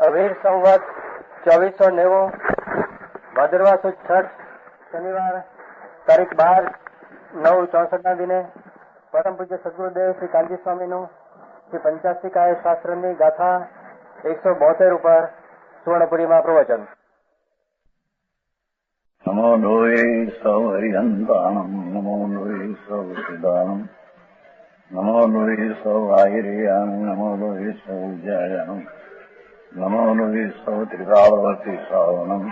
अबीर संवत 2490 भाद्रवा सुद छठ शनिवार तारीख 12/9/64 દિને પરમ પૂજ્ય સદગુરુદેવ શ્રી કાનજી સ્વામીનું શ્રી પંચાસ્તિકાય શાસ્ત્રની ગાથા 172 ઉપર સુવર્ણપુરીમાં પ્રવચન. નમો લોહે સૌ હરિહંતાણમ નમો લોહે સૌ સિદાનમ નમો લોહે સૌ આહિર્યામ નમો લોહે સૌ જયામ નમો લોહે સૌ ત્રિકાળવતી સાવનમ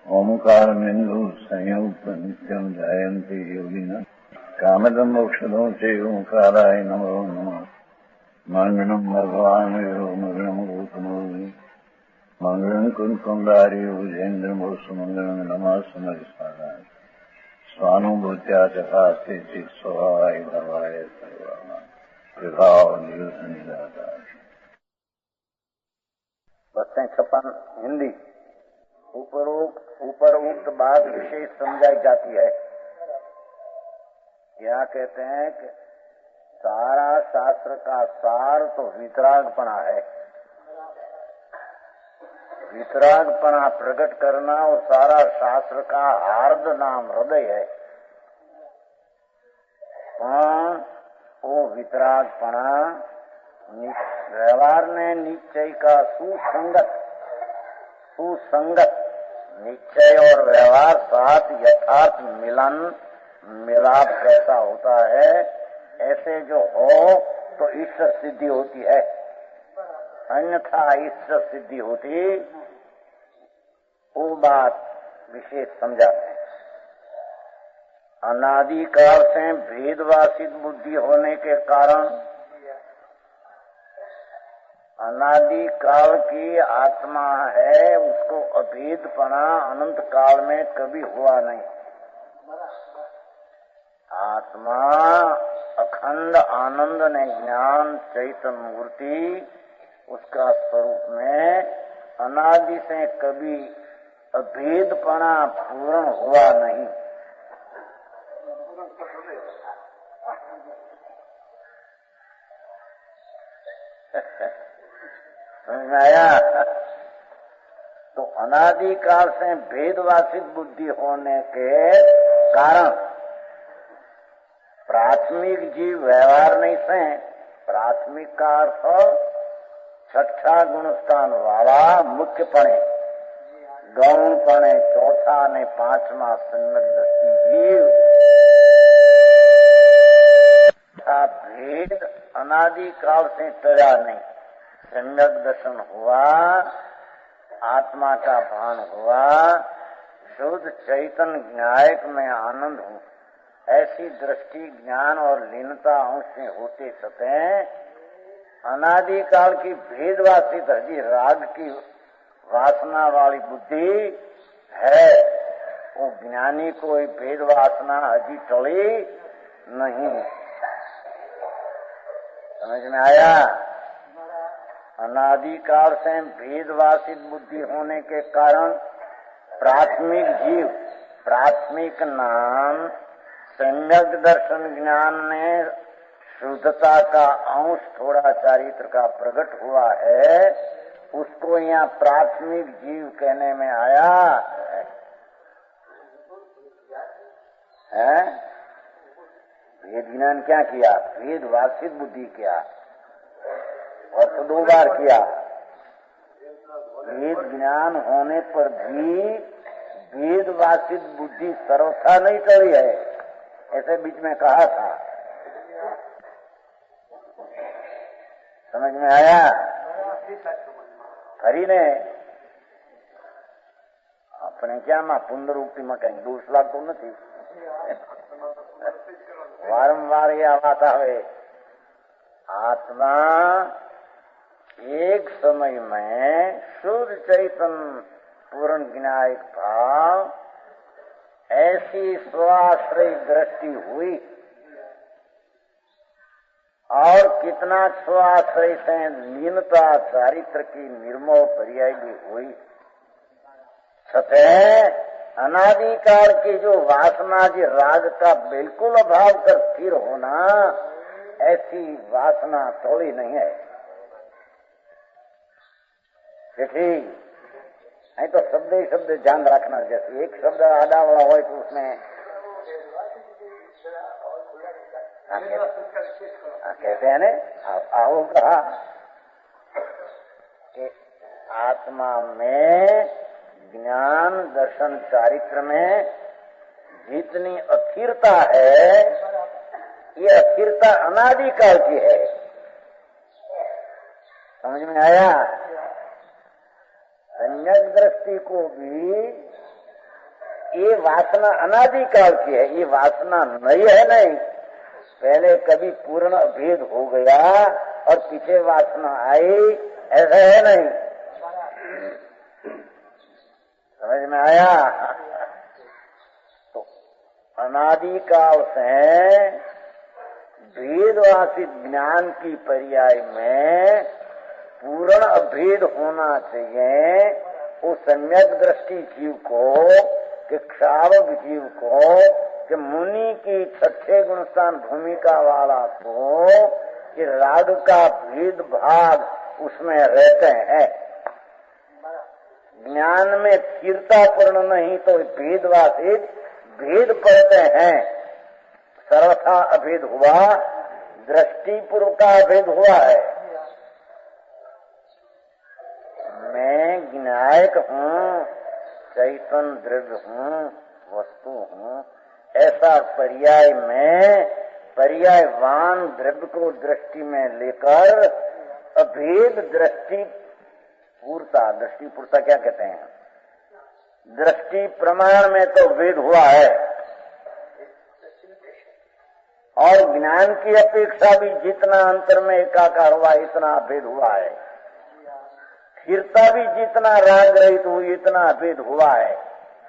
ઓમકારમેન્દુ સંયુક્ત નિત્યમ જયંતી યોગિના કામદમ મોક્ષદો છે ઓંકારાય નમો નમઃ મંગળમ ભગવાન મંગળમ ગૌતમો મંગળમ કુંકુંડાર્યો જૈન્દ્રમોષ મંગળમ નમઃ સમરિસ્વાનાય स्वानुभूत्या चकास्ते चित स्वभावाय भवाय सर्वाना विभाव नियोजन दाता. 256 हिंदी. उपरोक्त बात विशेष समझाई जाती है. क्या कहते हैं कि सारा शास्त्र का सार तो वितरागपणा है. वितरागपणा प्रकट करना और सारा शास्त्र का हार्द नाम हृदय है. वो वितरागपणा व्यवहार ने निश्चय का सुसंगत निश्चय और व्यवहार साथ यथार्थ मिलन मिलाप कैसा होता है, ऐसे जो हो तो ईश्वर सिद्धि होती है. अन्यथा ईश्वर सिद्धि होती, वो बात विशेष समझाते हैं. अनादिकाल से भेदवासित बुद्धि होने के कारण अनादिकाल की आत्मा है, उसको अभेदपना अनंत काल में कभी हुआ नहीं. आत्मा अखंड आनंद ने ज्ञान चैतन्य मूर्ति उसका स्वरूप में अनादि से कभी अभेदपना पूर्ण हुआ नहीं. समझ में आया? तो अनादिकाल से भेदवासित बुद्धि होने के कारण प्राथमिक जीव व्यवहार नहीं से, प्राथमिक का अर्थ छठा गुणस्थान वाला मुख्यपणे, गौणपणे चौथा ने पांचवा सम्यक दृष्टि जीव भेद अनादिकाल से टला नहीं. सम्यक दर्शन हुआ, आत्मा का भान हुआ, शुद्ध चैतन्य न्यायक में आनंद हूँ, ऐसी दृष्टि ज्ञान और लीनता अंश से होते सते अनादिकाल की भेदवासित हजी राग की वासना वाली बुद्धि है. वो ज्ञानी को भेद वासना हजी टली नहीं. समझ में आया? अनादिकाल से भेदवासित बुद्धि होने के कारण प्राथमिक जीव, प्राथमिक नाम सम्यक दर्शन ज्ञान ने शुद्धता का अंश थोड़ा चारित्र का प्रकट हुआ है, उसको यहाँ प्राथमिक जीव कहने में आया है. भेद ज्ञान क्या किया? भेद वासित बुद्धि किया और तो 2 बार किया. भेद ज्ञान होने पर भी भेद वासित बुद्धि सर्वथा नहीं टली है, ऐसे बीच में कहा था. समझ में आया? खरी ने अपने क्या में पुनरुक्ति में कहीं दोष लागतो नहीं. वारंवार ये आता है. आत्मा एक समय में शुद्ध चैतन्य पूर्ण ज्ञायक भाव ऐसी स्वाश्रय दृष्टि हुई और कितना स्वाश्रय से लीनता चारित्र की निर्मोह पर्यायी हुई. सतह अनादिकाल की जो वासना जी राग का बिल्कुल अभाव कर स्थिर होना, ऐसी वासना थोड़ी नहीं है. कि ठीक नहीं तो शब्द ही शब्द ध्यान रखना। जैसे एक शब्द आधा वाला हो तो उसमें कहते हैं ना आओ कहा कि आत्मा में ज्ञान दर्शन चारित्र में जितनी अस्थिरता है ये अस्थिरता अनादिकाल की है। समझ में आया? सम्यक दृष्टि को भी ये वासना अनादिकाल की है, ये वासना नई है नहीं। पहले कभी पूर्ण भेद हो गया और पीछे वासना आई, ऐसा है नहीं। समझ में आया? तो अनादिकाल से भेदवासित ज्ञान की पर्याय में पूर्ण अभेद होना चाहिए। वो सम्यक दृष्टि जीव को कि क्षावक जीव को कि मुनि की छठे गुणस्थान भूमिका वाला को कि राग का भेद भाग उसमें रहते हैं। ज्ञान में स्थिरता पूर्ण नहीं तो भेदवासित भेद पड़ते हैं। सर्वथा अभेद हुआ, दृष्टि पूर्व का अभेद हुआ है। मैं ज्ञायक हूँ, चैतन्य द्रव्य हूँ, वस्तु हूँ, ऐसा पर्याय में पर्यायवान द्रव्य को दृष्टि में लेकर अभेद दृष्टि पूर्ता। दृष्टि पूर्ता क्या कहते हैं? दृष्टि प्रमाण में तो भेद हुआ है और ज्ञान की अपेक्षा भी जितना अंतर में एकाकार हुआ इतना भेद हुआ है। स्थिरता भी जितना राग रहित हुई इतना भेद हुआ है।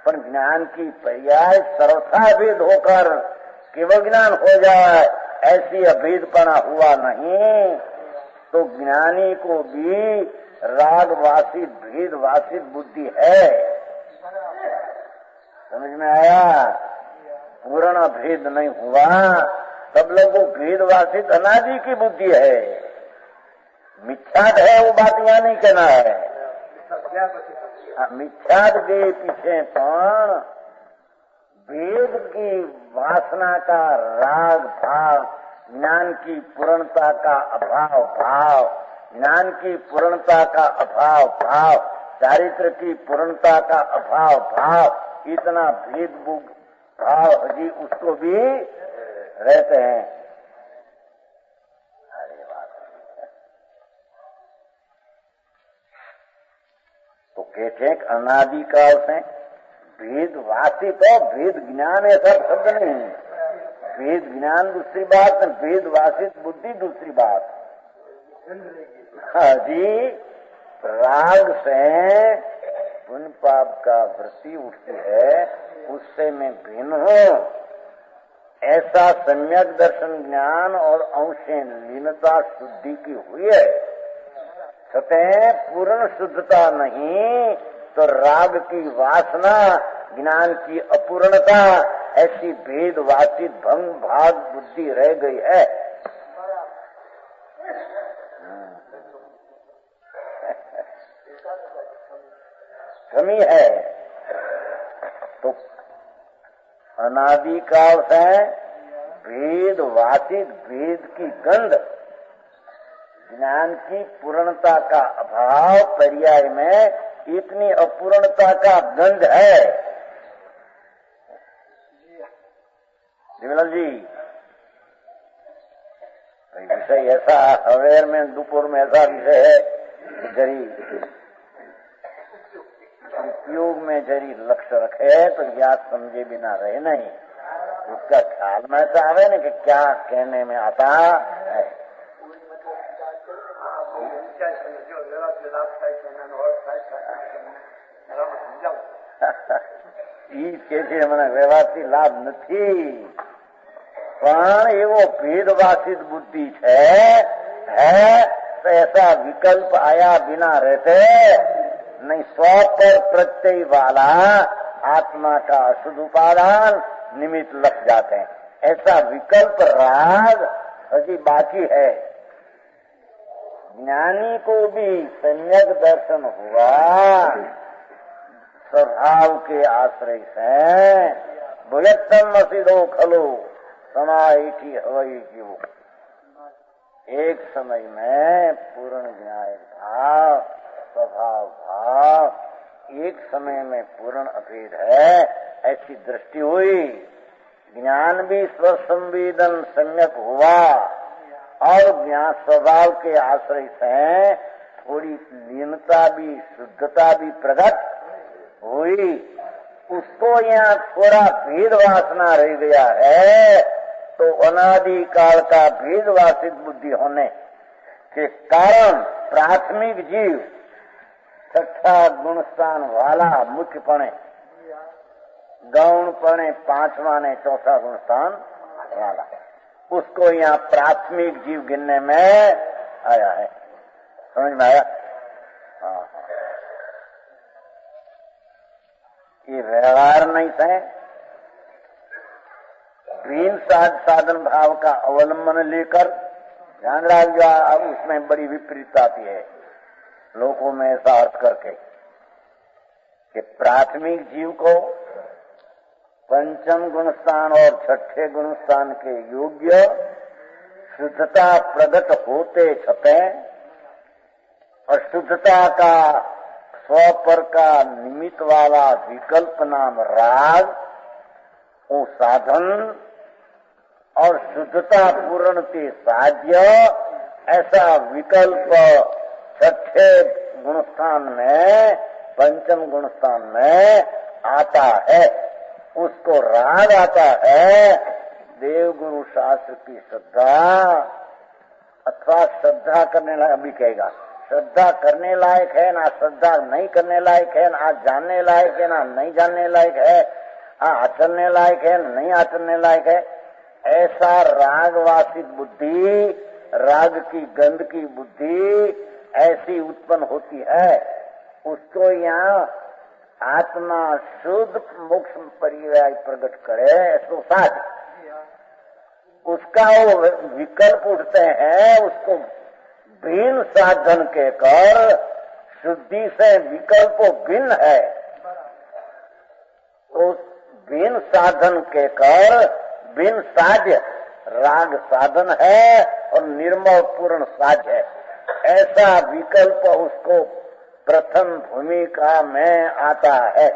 पर ज्ञान की पर्याय सर्वथा भेद होकर केवल ज्ञान हो जाए ऐसी अभेदपना हुआ नहीं। तो ज्ञानी को भी राग वासित भेद वासित बुद्धि है। समझ में आया? पूर्ण भेद नहीं हुआ। सब लोगों भेद वासित अनादि की बुद्धि है। मिथ्याद है वो बात यहाँ नहीं कहना है। मिथ्याद के पीछे पण भेद की वासना का राग भाव, ज्ञान की पूर्णता का अभाव भाव, ज्ञान की पूर्णता का अभाव भाव, चारित्र की पूर्णता का अभाव भाव, इतना भेद भाव जी उसको भी रहते हैं। तो कहते हैं अनादिकाल से भेद वासित हो, भेद ज्ञान ऐसा शब्द नहीं। भेद ज्ञान दूसरी बात, भेद वासित बुद्धि दूसरी बात। हाँ जी, राग से पुण्य पाप का वृत्ति उठती है, उससे मैं भिन्न हूँ ऐसा सम्यक दर्शन ज्ञान और अंशें लीनता शुद्धि की हुई है। सतह पूर्ण शुद्धता नहीं तो राग की वासना, ज्ञान की अपूर्णता, ऐसी भेद वासित भंग भाग बुद्धि रह गई है। कमी है। तो अनादिकाल से भेद वासित भेद की गंध, ज्ञान की पूर्णता का अभाव पर्याय में इतनी अपूर्णता का गंध है। विमल जी, विषय ऐसा अवेयर में दोपहर में ऐसा विषय है कि जरी उपयोग में जरी लक्ष्य रखे तो याद समझे बिना रहे नहीं। उसका ख्याल में तो आवे न कि क्या कहने में आता है। ઈ કે છે મને વ્યવહારથી લાભ નથી, પણ એવો ભેદવાસિત बुद्धि है तो ऐसा विकल्प आया बिना रहते नहीं। स्व पर प्रत्यय वाला आत्मा का अशुद्ध उपादान निमित्त लग जाते हैं। ऐसा विकल्प राग अभी बाकी है। ज्ञानी को भी सम्यक दर्शन हुआ स्वभाव के आश्रय से। भुयत्तम असिदो खलो समाइठी हवई जीवो। एक समय में पूर्ण ज्ञान भाव स्वभाव भाव एक समय में पूर्ण अभेद है, ऐसी दृष्टि हुई। ज्ञान भी स्वसंवेदन सम्यक हुआ और ज्ञान स्वभाव के आश्रय से थोड़ी लीनता भी शुद्धता भी प्रकट हुई। उसको यहाँ थोड़ा भेद वासना रह गया है, तो अनादि काल का भेद वासित बुद्धि होने के कारण प्राथमिक जीव छठा गुणस्थान वाला मुख्यपणे गौणपणे पांचवा ने चौथा गुणस्थान वाला, उसको यहाँ प्राथमिक जीव गिनने में आया है। समझ में आया? हाँ। ये व्यवहार नहीं है, ऋण साधन भाव का अवलंबन लेकर ध्यान रखिएगा। अब उसमें बड़ी विपरीत आती है लोगों में ऐसा अर्थ करके कि प्राथमिक जीव को पंचम गुणस्थान और छठे गुणस्थान के योग्य शुद्धता प्रकट होते छपे अशुद्धता का स्वपर का निमित्त वाला विकल्प नाम राग, वो साधन और शुद्धता पूर्ण के साध्य, ऐसा विकल्प छठे गुणस्थान में पंचम गुणस्थान में आता है। उसको राग आता है। देव गुरु शास्त्र की श्रद्धा अथवा श्रद्धा करने लायक, अभी कहेगा श्रद्धा करने लायक है ना श्रद्धा नहीं करने लायक है, ना जानने लायक है ना नहीं जानने लायक है, आचरने लायक है नहीं आचरने लायक है। ऐसा रागवासित बुद्धि, राग की गंध की बुद्धि ऐसी उत्पन्न होती है, उसको यहाँ आत्मा शुद्ध मोक्ष पर्याय प्रकट करे तो साध उसका वो विकल्प उठते हैं। उसको भिन्न साधन के कर, शुद्धि से विकल्प भिन्न है, तो भिन्न साधन के कर भिन्न साध्य राग साधन है और निर्मल पूर्ण साध्य है। ऐसा विकल्प उसको प्रथम भूमिका में आता है।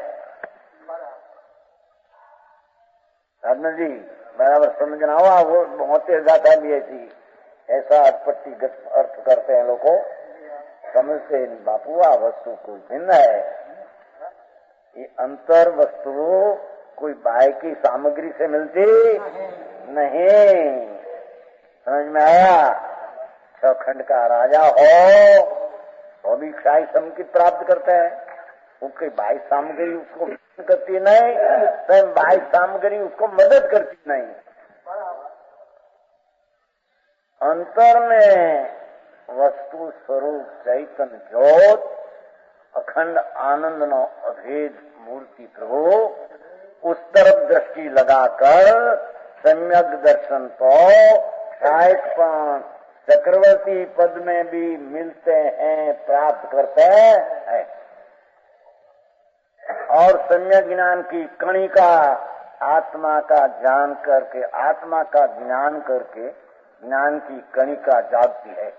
साधना जी बराबर समझना हुआ, वो होते जाता भी ऐसा अटपट्टिगत अर्थ करते हैं लोग, समझते बापू आ वस्तु कोई भिन्न है। ये अंतर वस्तु कोई बाह्य की सामग्री से मिलती नहीं। समझ में आया? छखंड का राजा हो तो भी क्षाई संकित प्राप्त करते हैं, उसकी बाह्य सामग्री उसको करती नहीं, स्वयं बाह्य सामग्री उसको मदद करती नहीं। अंतर में वस्तु स्वरूप चैतन्य ज्योत अखंड आनंद नो अभेद मूर्ति प्रभु, उस तरफ दृष्टि लगाकर सम्यक दर्शन को क्षायकपन चक्रवर्ती पद में भी मिलते हैं, प्राप्त करते हैं। और सम्यक ज्ञान की कणिका आत्मा का जान करके, आत्मा का ज्ञान करके ज्ञान की कणिका जागती है।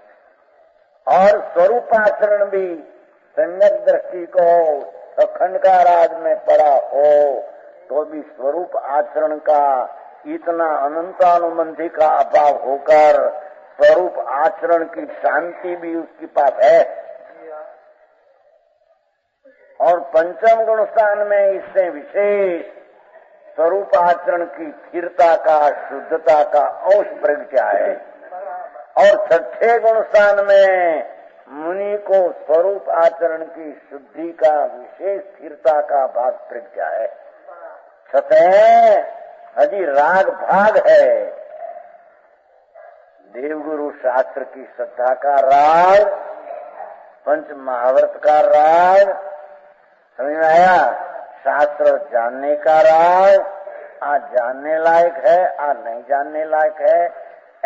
और स्वरूपाचरण भी सम्यक दृष्टि को अखंड का राज में पड़ा हो तो भी स्वरूप आचरण का इतना अनंतानुबंधी का अभाव होकर स्वरूप आचरण की शांति भी उसके पास है। और पंचम गुण स्थान में इससे विशेष स्वरूप आचरण की स्थिरता का, शुद्धता का अंश प्रगटा है। और छठे गुण स्थान में मुनि को स्वरूप आचरण की शुद्धि का विशेष स्थिरता का भाग प्रगटा है। छठे हजी राग भाग है। देवगुरु शास्त्र की श्रद्धा का राग, पंच महाव्रत का राग, समझ में आया? शास्त्र जानने का राग, आज जानने लायक है, आज नहीं जानने लायक है,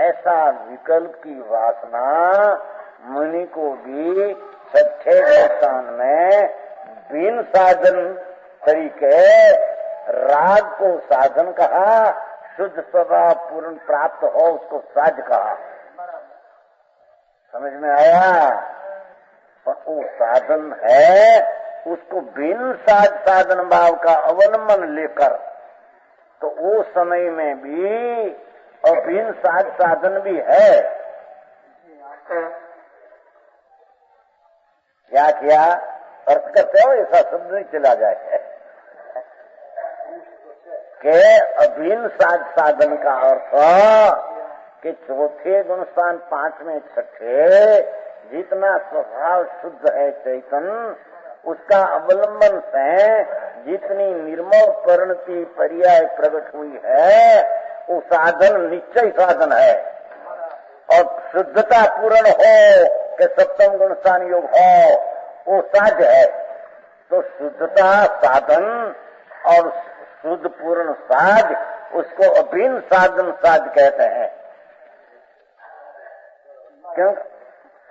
ऐसा विकल्प की वासना मुनि उन्हीं को भी छठे स्थान में बिन साधन तरीके राग को साधन कहा, शुद्ध स्वभाव पूर्ण प्राप्त हो उसको साध कहा। समझ में आया? पर वो साधन है, उसको बिन साधन भाव का अवलंबन लेकर तो वो समय में भी और बिन साधन भी है। क्या किया अर्थ करते हो? ऐसा शब्द नहीं चला जाए के अभिन्न साधन का अर्थ कि चौथे गुण स्थान, पांचवें छठे जितना स्वभाव शुद्ध है चैतन, उसका अवलंबन से जितनी निर्मल परिणति पर्याय प्रकट हुई है वो साधन निश्चय साधन है। और शुद्धता पूर्ण हो कि सप्तम गुण स्थान योग हो वो साध है। तो शुद्धता साधन और शुद्ध पूर्ण साध, उसको अभिन्न साधन साध कहते हैं। क्यों?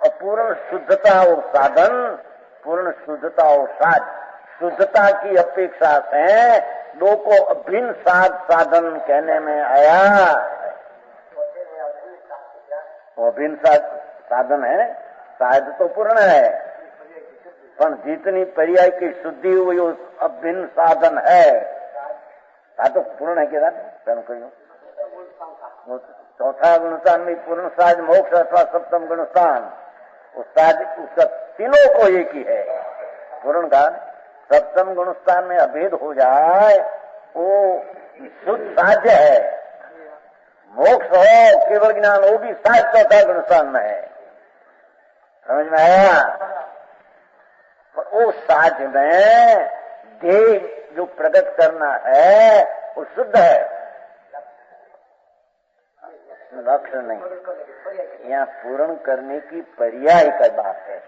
अपूर्ण शुद्धता और साधन, पूर्ण शुद्धता और साध। शुद्धता की अपेक्षा से दो को अभिन्न साधन कहने में आया। वो अभिन्न साधन है, साध तो पूर्ण है, पर जितनी पर्याय की शुद्धि हुई उस अभिन्न साधन है। तो पूर्ण है क्या? चौथा गुणस्थान में पूर्ण साध मोक्ष अथवा सप्तम गुणस्थान, उस साध उसका तीनों को एक ही है पूर्ण का। सप्तम गुणस्थान में अभेद हो जाए वो शुद्ध साध्य है। मोक्ष हो केवल ज्ञान, वो भी साध चौथा गुणस्थान में है। समझ में आया? वो साध में देह जो प्रकट करना है वो शुद्ध है, लक्ष्य नहीं। यहाँ पूर्ण करने की पर्याय का बात है।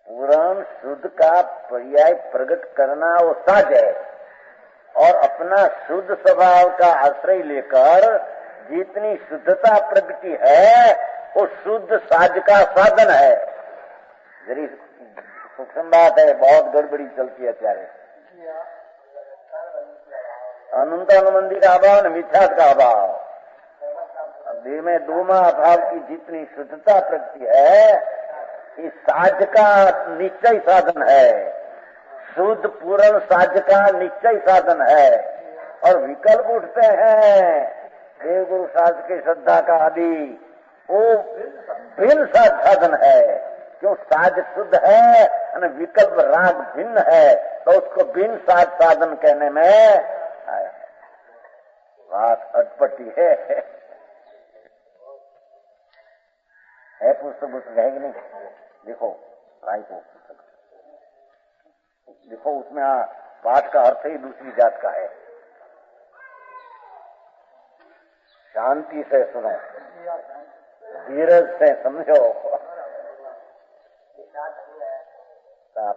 पूर्ण शुद्ध का पर्याय प्रकट करना वो साध है, और अपना शुद्ध स्वभाव का आश्रय लेकर जितनी शुद्धता प्रगति है वो शुद्ध साध का साधन है। जरी सूक्ष्म बात है, बहुत गड़बड़ी चलती है अत्यारे। अनंत अनुबंधी का अभाव न मिथ्यात का अभाव, देह में दोमा अभाव की जितनी शुद्धता प्रगति है इस साध का निश्चय साधन है, शुद्ध पूर्ण साध का निश्चय साधन है। और विकल्प उठते हैं देव गुरु शास्त्र के श्रद्धा का आदि, वो भिन्न साधन है। क्यों? साध शुद्ध है और विकल्प राग भिन्न है, तो उसको भिन्न साधन कहने में आया है। बात अटपटी है पुस्तक है कि नहीं? देखो राय को पुस्तक देखो, उसमें पाठ का अर्थ ही दूसरी जात का है। शांति से सुनो, धीरज से समझो।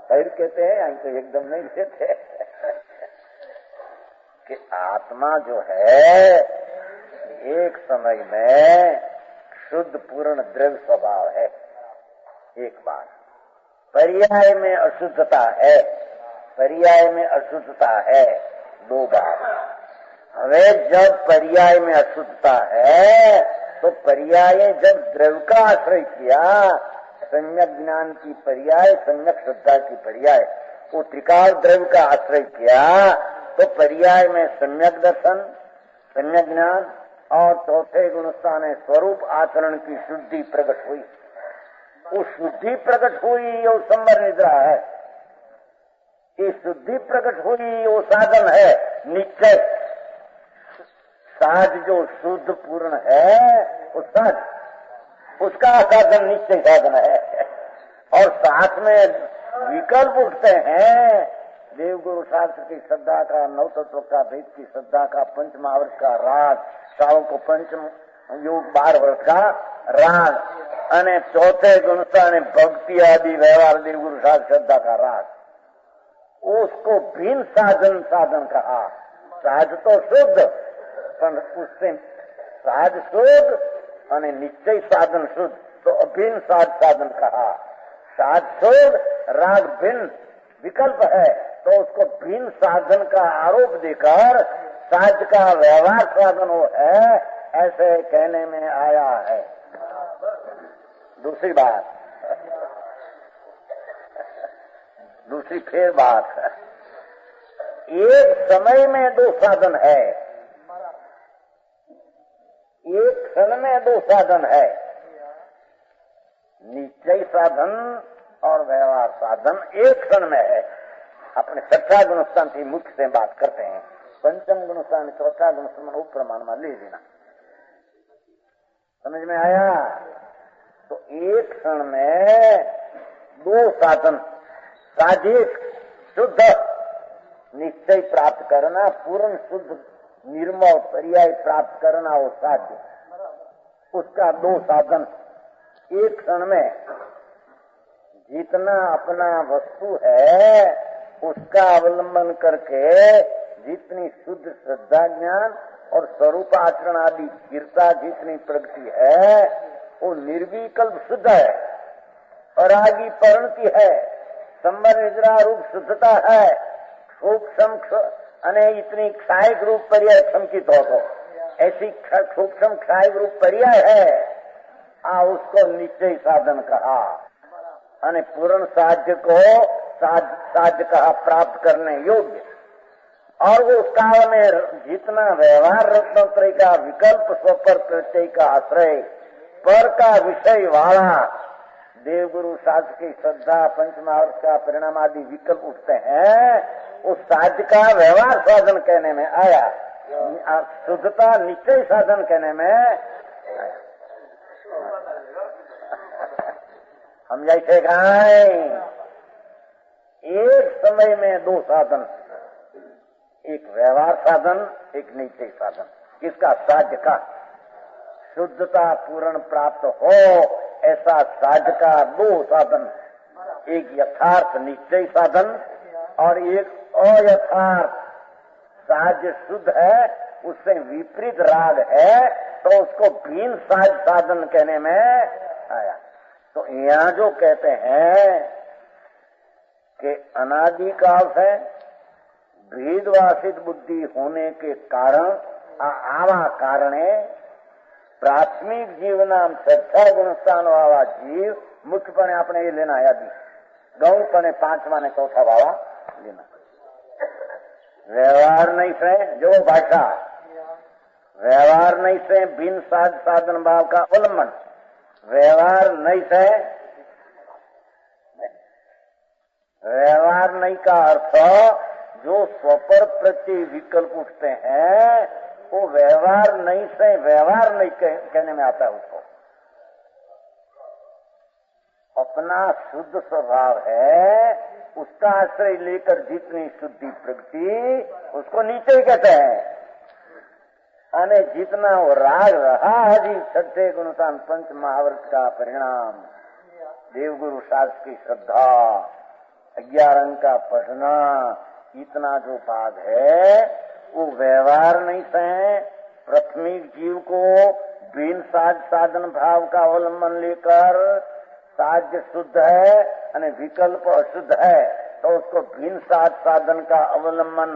फिर कहते हैं यहीं तो एकदम नहीं देते कि आत्मा जो है एक समय में शुद्ध पूर्ण द्रव्य स्वभाव है, एक बार पर्याय में अशुद्धता है, पर्याय में अशुद्धता है दो बार। हमें जब पर्याय में अशुद्धता है तो पर्याय जब द्रव्य का आश्रय किया, सम्यक ज्ञान की पर्याय, सम्यक श्रद्धा की पर्याय, वो त्रिकाल द्रव्य का आश्रय किया तो पर्याय में सम्यक दर्शन, सम्यक ज्ञान और चौथे गुणस्थान स्वरूप आचरण की शुद्धि प्रकट हुई। वो शुद्धि प्रकट हुई वो संबर निद्रा है, ये शुद्धि प्रकट हुई वो साधन है निश्चय। साध जो शुद्ध पूर्ण है वो साध, उसका साधन निश्चय साधन है। और साथ में विकल्प उठते हैं देव गुरु शास्त्र की श्रद्धा का, नव तत्व का, वेद की श्रद्धा का, पंच महावर्ष का राग, साव को पंचम योग 12 वर्ष का राग, अने चौथे गुणस्थान भक्ति आदि व्यवहार देव गुरु शास्त्र श्रद्धा का राग, उसको भिन्न साधन कहा। साध तो शुद्ध, पर उससे साध शुद्ध અને નિશ્ચય સાધન શુદ્ધ तो अभिन्न साध साधन कहा। साध शुद्ध राग भिन्न विकल्प है तो उसको भिन्न साधन का आरोप देकर साध का व्यवहार साधन वो है ऐसे कहने में आया है। दूसरी बात, दूसरी फिर बात है, एक समय में दो साधन है, एक क्षण में दो साधन है, निश्चय साधन और व्यवहार साधन एक क्षण में है। अपने छठा गुणस्थान की मुख्य से बात करते हैं, पंचम गुणस्थान चौथा गुणस्थान उपप्रमाण में ले लेना। समझ में आया? तो एक क्षण में दो साधन, साधिक शुद्ध निश्चय प्राप्त करना, पूर्ण शुद्ध निर्मल पर्याय प्राप्त करना, वो साध्य, उसका दो साधन एक क्षण में जितना अपना वस्तु है उसका अवलंबन करके जितनी शुद्ध श्रद्धा ज्ञान और स्वरूप आचरण आदि स्थिरता जितनी प्रगति है वो निर्विकल्प शुद्ध है और आगे परिणति है, संबर निद्रा रूप शुद्धता है, सूक्ष्म अने इतनी क्षायक रूप पर्याय क्षमकित हो तो ऐसी सूक्ष्म क्षायक रूप पर्याय है, उसको निश्चय साधन कहा। अने पूर्ण साध्य को साध्य कहा प्राप्त करने योग्य, और उस काल में जितना व्यवहार रत्नत्रय का विकल्प स्वपर प्रत्यय का आश्रय पर का विषय वाला देव गुरु शास्त्र की श्रद्धा पंचमहावर्त का परिणाम आदि विकल्प उठते हैं, उस साध्य का व्यवहार साधन कहने में आया, शुद्धता निश्चय साधन कहने में आया। हम जैसे गाय एक समय में दो साधन, एक व्यवहार साधन एक निश्चय साधन, किसका? साध्य का। शुद्धता पूर्ण प्राप्त हो ऐसा साध्य का दो साधन, एक यथार्थ निश्चय साधन और एक अयथार्थ साध्य शुद्ध है उससे विपरीत राग है तो उसको भिन्न साधन कहने में आया। तो यहाँ जो कहते हैं कि अनादिकाल से भेदवासित बुद्धि होने के कारण आवा कारणे प्राथमिक जीवनाम छठा गुणस्थान वाला जीव मुख्यपणे આપણે એ લેના યાદી ગૌણપણે પાંચમા ને ચોથા વાળા લેના। व्यवहार नहीं से जो भाषा व्यवहार नहीं से भिन्न साधन भाव का अवलंबन, व्यवहार नहीं से व्यवहार नहीं का अर्थ जो स्वपर प्रति विकल्प उठते हैं वो व्यवहार नहीं से व्यवहार नहीं कहने में आता है। उसको अपना शुद्ध स्वभाव है उसका आश्रय लेकर जितनी शुद्धि प्रगति उसको नीचे कहते हैं, अने जितना वो राग रहा है जी छठे गुणस्थान पंच महावर्त का परिणाम देवगुरु शास्त्र की श्रद्धा 11 अंक का पढ़ना, इतना जो बात है वो व्यवहार नहीं से प्राथमिक जीव को बिन साधन भाव का अवलंबन लेकर साध्य शुद्ध है और विकल्प अशुद्ध है तो उसको भिन्न साधन का अवलंबन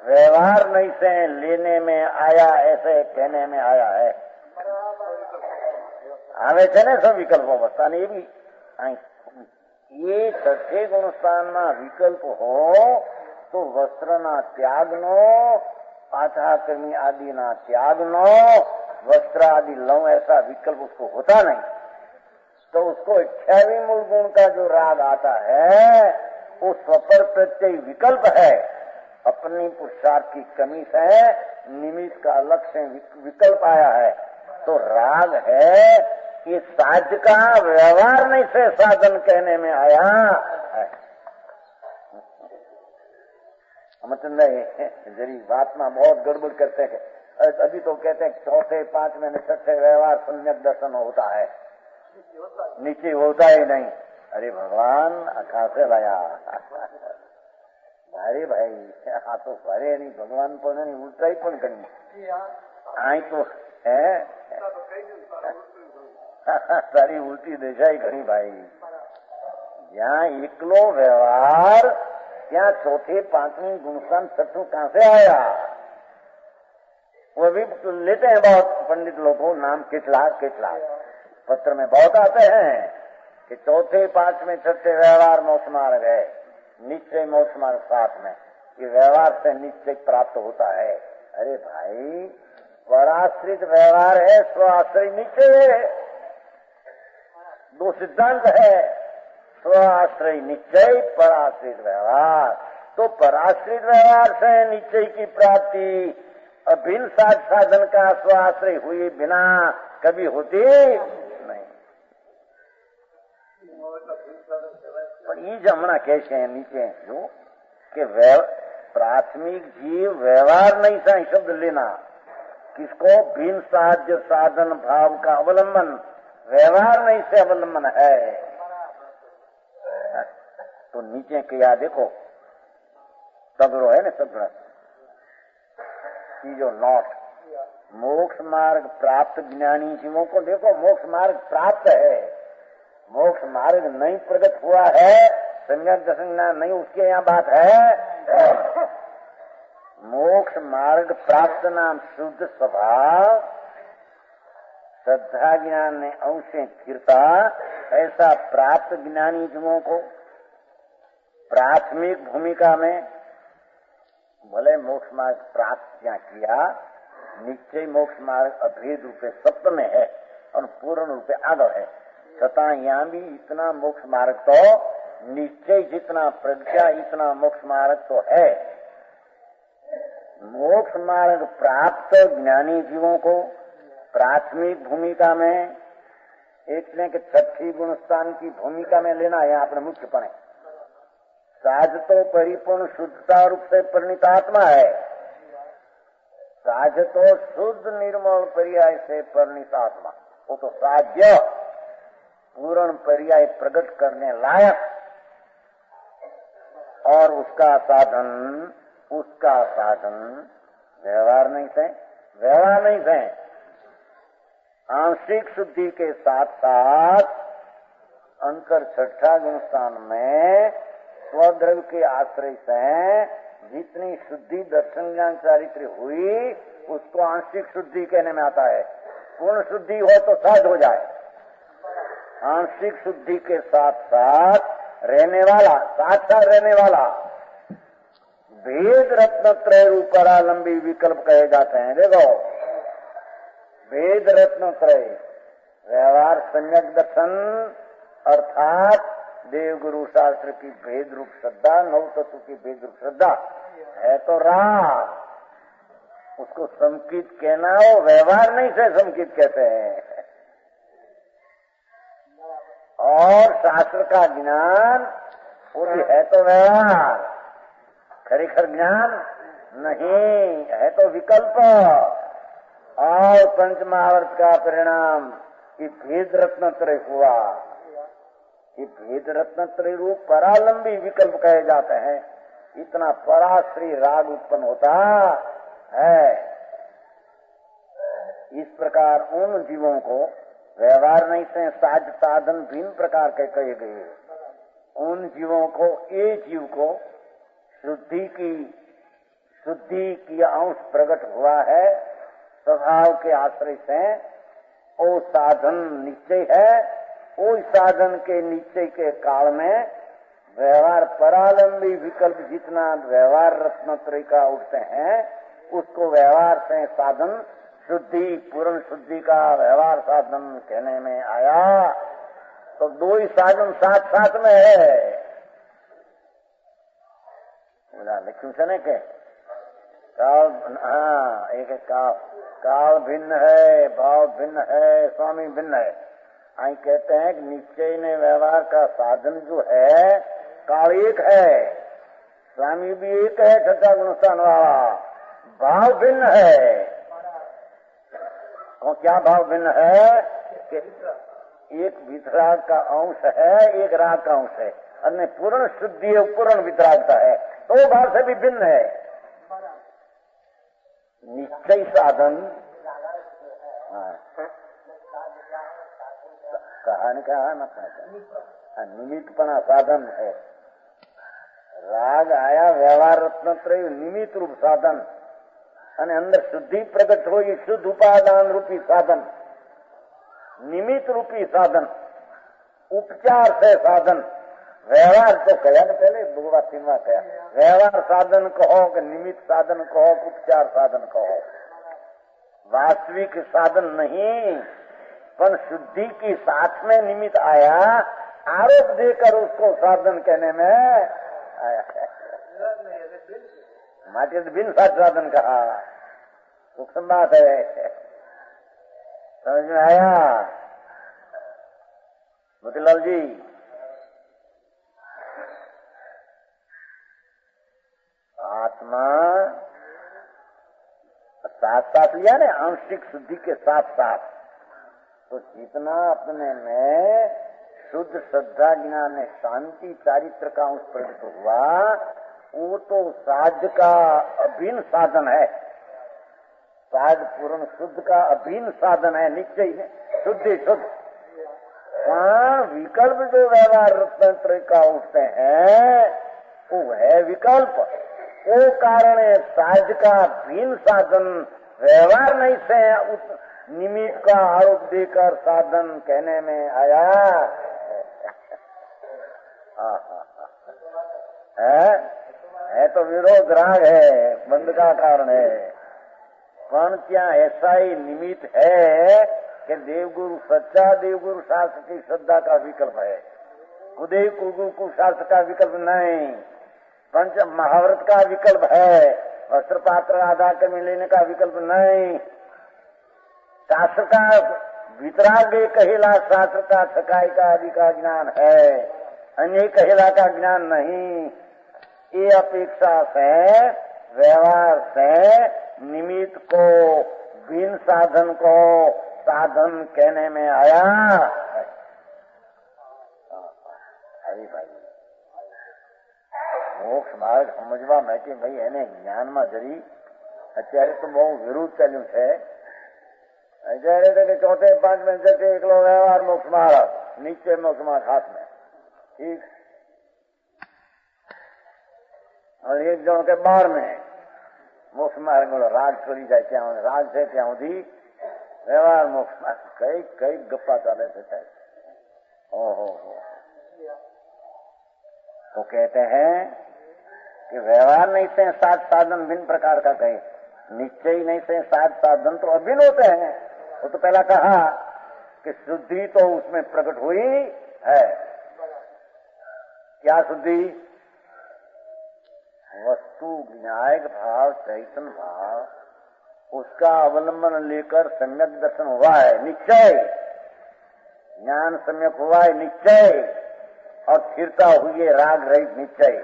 व्यवहार नहीं से लेने में आया ऐसे कहने में आया है। આવે છે ને सब विकल्प अवस्था ने भी ये छठे गुणस्थान में विकल्प हो तो वस्त्र ना त्याग नो पाठाकर्मी आदि ना त्याग नो वस्त्र आदि लो ऐसा विकल्प उसको होता नहीं, तो उसको 28 मूल गुण का जो राग आता है वो स्वपर प्रत्यय विकल्प है, अपनी पुरुषार्थ की कमी से निमित्त का अलग से विकल्प आया है तो राग है कि साध्य का व्यवहार नहीं से साधन कहने में आया है। मतलब जरी बात में बहुत गड़बड़ करते हैं, अभी तो कहते हैं चौथे पांचवें छठे व्यवहार सम्यक दर्शन होता है, नीचे होता ही नहीं। अरे भगवान कहाँ से लाया? अरे भाई हाँ तो भरे नहीं भगवान पर नहीं ऊंचाई पर करनी आई तो है તારી ઉલટી દેખાય ઘણી ભાઈ. જ્યાં એકલો વ્યવહાર ત્યાં चौथे पांचवीं गुणस्थान छठों कहां से आया? वो भी लेते हैं बहुत पंडित लोग को नाम कितला पत्र में बहुत आते हैं कि चौथे पांचवें छठे व्यवहार मोक्ष मार्ग है, निश्चय मोक्ष मार्ग साथ में, ये व्यवहार से निश्चय प्राप्त होता है. अरे भाई पराश्रित व्यवहार है, स्वाश्रय निश्चय है. दो सिद्धांत है, स्वाश्रय निश्चय, पराश्रित व्यवहार. तो पराश्रित व्यवहार से निश्चय की प्राप्ति अभिन्न साधन का स्वाश्रय हुए बिना कभी होती नहीं. पर ये जमना कैसे है नीचे जो कि प्राथमिक जीव व्यवहार नहीं सा शब्द लेना, किसको भिन्न साध्य साधन भाव का अवलंबन, व्यवहार नहीं से अवलंबन है. तो नीचे किया देखो सगरो है ना, सगड़ा जो नॉट मोक्ष मार्ग प्राप्त ज्ञानी जीवों को देखो, मोक्ष मार्ग प्राप्त है, मोक्ष मार्ग नहीं प्रकट हुआ है, सम्यक दर्शन नहीं, उसके यहाँ बात है. मोक्ष मार्ग प्राप्त नाम शुद्ध स्वभाव श्रद्धा ज्ञान ने अंशे गिरता, ऐसा प्राप्त ज्ञानी जीवों को प्राथमिक भूमिका में भले मोक्ष मार्ग प्राप्त क्या किया, निश्चय मोक्ष मार्ग अभेद रूपे सत्य में है और पूर्ण रूपे आगे है. तथा यहाँ भी इतना मोक्ष मार्ग तो निश्चय जितना प्रज्ञा इतना मोक्ष मार्ग तो है. मोक्ष मार्ग प्राप्त ज्ञानी जीवों को प्राथमिक भूमिका में एक के छठी गुणस्थान की भूमिका में लेना है अपने मुख्यपणे. साज तो परिपूर्ण शुद्धता रूप से परिणित आत्मा है, साज तो शुद्ध निर्मल पर्याय से परिणित आत्मा, वो तो साध्य पूर्ण पर्याय प्रकट करने लायक, और उसका साधन व्यवहार नहीं थे. आंशिक शुद्धि के साथ साथ अंतर छठा गुणस्थान में स्वद्रव्य के आश्रय से जितनी शुद्धि दर्शन ज्ञान चारित्र हुई उसको आंशिक शुद्धि कहने में आता है. पूर्ण शुद्धि हो तो साध हो जाए. आंशिक शुद्धि के साथ साथ रहने वाला भेद रत्न त्रय रूपरालंबी विकल्प कहे जाते हैं. देखो भेद रत्न त्रय व्यवहार सम्यक दर्शन अर्थात देव गुरु शास्त्र की भेद रूप श्रद्धा, नव तत्व की भेद रूप श्रद्धा है तो राग, उसको संकित कहना हो, व्यवहार नहीं से संकित कहते हैं. और शास्त्र का ज्ञान वो भी है तो व्यवहार, खरेखर ज्ञान नहीं है तो विकल्प. और पंचमहावर्त का परिणाम ये भेद रत्न त्रय हुआ. ये भेद रत्न त्रय रूप परालंबी विकल्प कहे जाते हैं. इतना पराश्री राग उत्पन्न होता है. इस प्रकार उन जीवों को व्यवहार नहीं से साज साधन भिन्न प्रकार के कहे गए. उन जीवों को, ये जीव को शुद्धि की अंश प्रकट हुआ है स्वभाव के आश्रय से. वो साधन निश्चय है, वो साधन के निश्चय के काल में व्यवहार परालंबी विकल्प जितना व्यवहार रत्नत्रय का उठते हैं उसको व्यवहार से साधन शुद्धि, पूर्ण शुद्धि का व्यवहार साधन कहने में आया. तो दो ही साधन साथ साथ में है. लिखूं से नहीं के काल, हाँ एक काल भिन्न है, भाव भिन्न है, स्वामी भिन्न है. आई कहते हैं कि निश्चय ने व्यवहार का साधन जो है काल एक है, स्वामी भी एक है, छठा गुणस्थान वाला. भाव भिन्न है. और क्या भाव भिन्न है कि एक वितराग का अंश है, एक राग का अंश है, अन्य पूर्ण शुद्धि है, पूर्ण वितरागता है. तो भाव से भी भिन्न है. निश्चय साधन कहा न कहा न कहा निमित्तपना साधन है। राग आया व्यवहार रत्नत्रय निमित्त रूप साधन અને અંદર શુદ્ધિ પ્રગટ હોય શુદ્ધ ઉપાદાન રૂપી સાધન નિમિત્ત રૂપી સાધન ઉપચાર છે સાધન વ્યવહાર તો કયા ને પહેલે ભગવા તીનમાં કયા વ્યવહાર સાધન કહો કે નિમિત્ત સાધન કહો ઉપચાર સાધન કહો वास्तविक साधन नहीं पर शुद्धि की साथ में निमित्त आया आरोप देकर उसको साधन कहने में आया है। माटे बिन साधन कहा सूक्ष्म बात है, समझ में आया मोतीलाल जी? आत्मा साथ साथ लिया ना आंशिक शुद्धि के साथ साथ, तो जितना अपने में शुद्ध श्रद्धा ज्ञान शांति चारित्र का अंश प्रकट हुआ वो तो साध का अभिन्न साधन है, साध पूर्ण शुद्ध का अभिन्न साधन है, निश्चय है शुद्धि शुद्ध। वहाँ विकल्प जो व्यवहार तंत्र का उठते हैं वो है विकल्प, वो कारण है साध का भिन्न साधन व्यवहार नहीं से निमित्त का आरोप देकर साधन कहने में आया है तो विरोध राग है, बंद का कारण है। पण क्या ऐसा ही निमित्त है कि देवगुरु सच्चा देवगुरु शास्त्र की श्रद्धा का विकल्प है, उदय कुगु को शास्त्र का विकल्प नहीं, पंच महाव्रत का विकल्प है, वस्त्र पात्र आधार के लेने का विकल्प नहीं, शास्त्र का वितराग कहेला शास्त्र का छकाई का आदि का ज्ञान है, अन्य कहेला का ज्ञान नहीं। ये अपेक्षा से व्यवहार से निमित्त को बिन साधन को साधन कहने में आया। अरे भाई मोक्ष मार्ग समझवा मैं भाई એને જ્ઞાનમાં જરી અત્યારે તો બહુ વિરુદ્ધ ચાલ્યું છે। અત્યારે તો કે ચોથે પાંચમે જશે એકલો વ્યવહાર મોક્ષ માર્ગ, નીચે મોક્ષ માર્ગ હાથ में ठीक, और एक जन के 12 में मोक्ष मार्ग राग चली जाए क्या राग से क्या होती व्यवहार मोक्ष मार्ग कई कई गप्पा चाले थे। ओहो तो कहते हैं कि व्यवहार नहीं से सात साधन भिन्न प्रकार का कहे, निश्चय नहीं से सात साधन तो अभिन्न होते हैं। वो तो पहला कहा कि शुद्धि तो उसमें प्रकट हुई है। क्या शुद्धि? वस्तु विनायक भाव चैतन्य भाव उसका अवलंबन लेकर सम्यक दर्शन हुआ है निश्चय, ज्ञान सम्यक हुआ है निश्चय, और स्थिरता हुई है राग रहित निश्चय।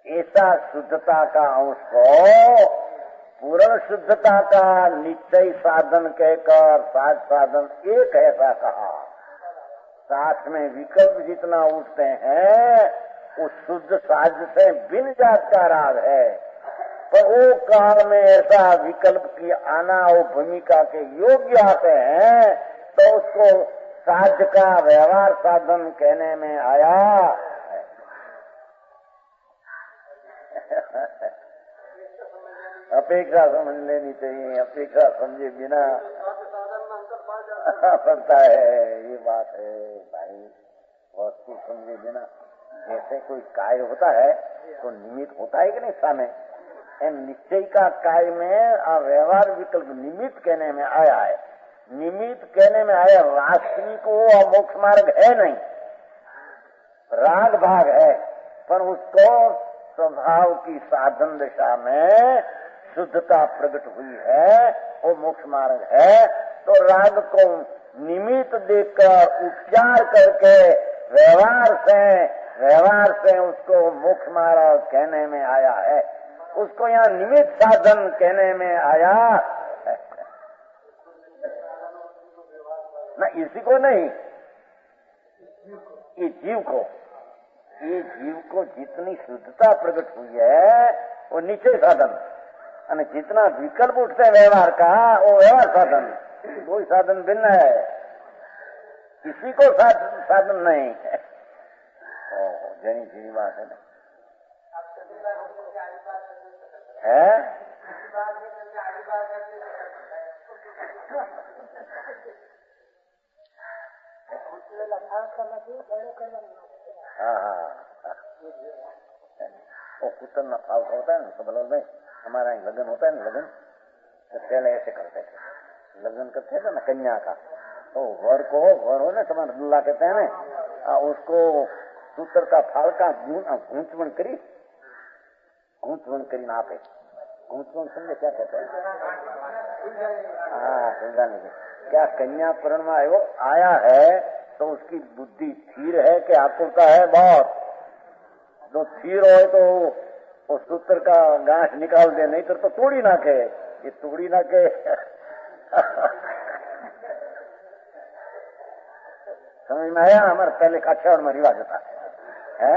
ऐसा शुद्धता का अंश को पूर्ण शुद्धता का निश्चय साधन कहकर सात साधन एक ऐसा कहा। साथ में विकल्प जितना उठते हैं उस शुद्ध साध से बिन जात का राग है, पर वो काल में ऐसा विकल्प की आना वो भूमिका के योग्य आते हैं तो उसको साध का व्यवहार साधन कहने में आया। अपेक्षा समझ लेनी चाहिए, अपेक्षा समझे बिना बनता है, ये बात है भाई। वस्तु समझे बिना जैसे कोई कार्य होता है तो निमित्त होता है कि नहीं सामने, निश्चय का कार्य में व्यवहार विकल्प निमित्त कहने में आया है। निमित्त कहने में आया, वास्तविक वो मोक्ष मार्ग है नहीं, राग भाग है, पर उसको स्वभाव की साधन दिशा में शुद्धता प्रकट हुई है, वो मोक्ष मार्ग है। तो राग को निमित्त देखकर उपचार करके व्यवहार से उसको मोक्ष मार्ग कहने में आया है, उसको यहाँ निमित्त साधन कहने में आया ना, इसी को नहीं, ये जीव को जितनी शुद्धता प्रकट हुई है वो निश्चय साधन, और जितना विकल्प उठते व्यवहार का वो व्यवहार साधन, कोई साधन भिन्न है। किसी को साधन नहीं है। जनी सीधी बात है ना, है वो कुत्तर न फाल का होता है ना, तो बोलो भाई हमारा यहाँ लगन होता है ना, लगन तो पहले ऐसे करते थे, लगन करते थे ना कन्या का, तो वर हो ना तुम्हारा दुल्ला कहते हैं ना, उसको सूत्र का फाल का गूंचवण करी ना आपे गूंचवण समझे क्या कहते हैं? हाँ समझाने के क्या कन्या पूर्ण में आया है तो उसकी बुद्धि स्थिर है कि आतुरता है बहुत। जो स्थिर हो तो उस सूत्र का गांठ निकाल दे, नहीं तो तोड़ी ना के, ये तोड़ी ना के समझ में आया? हमारे पहले काठियावाड़ में रिवाज होता है,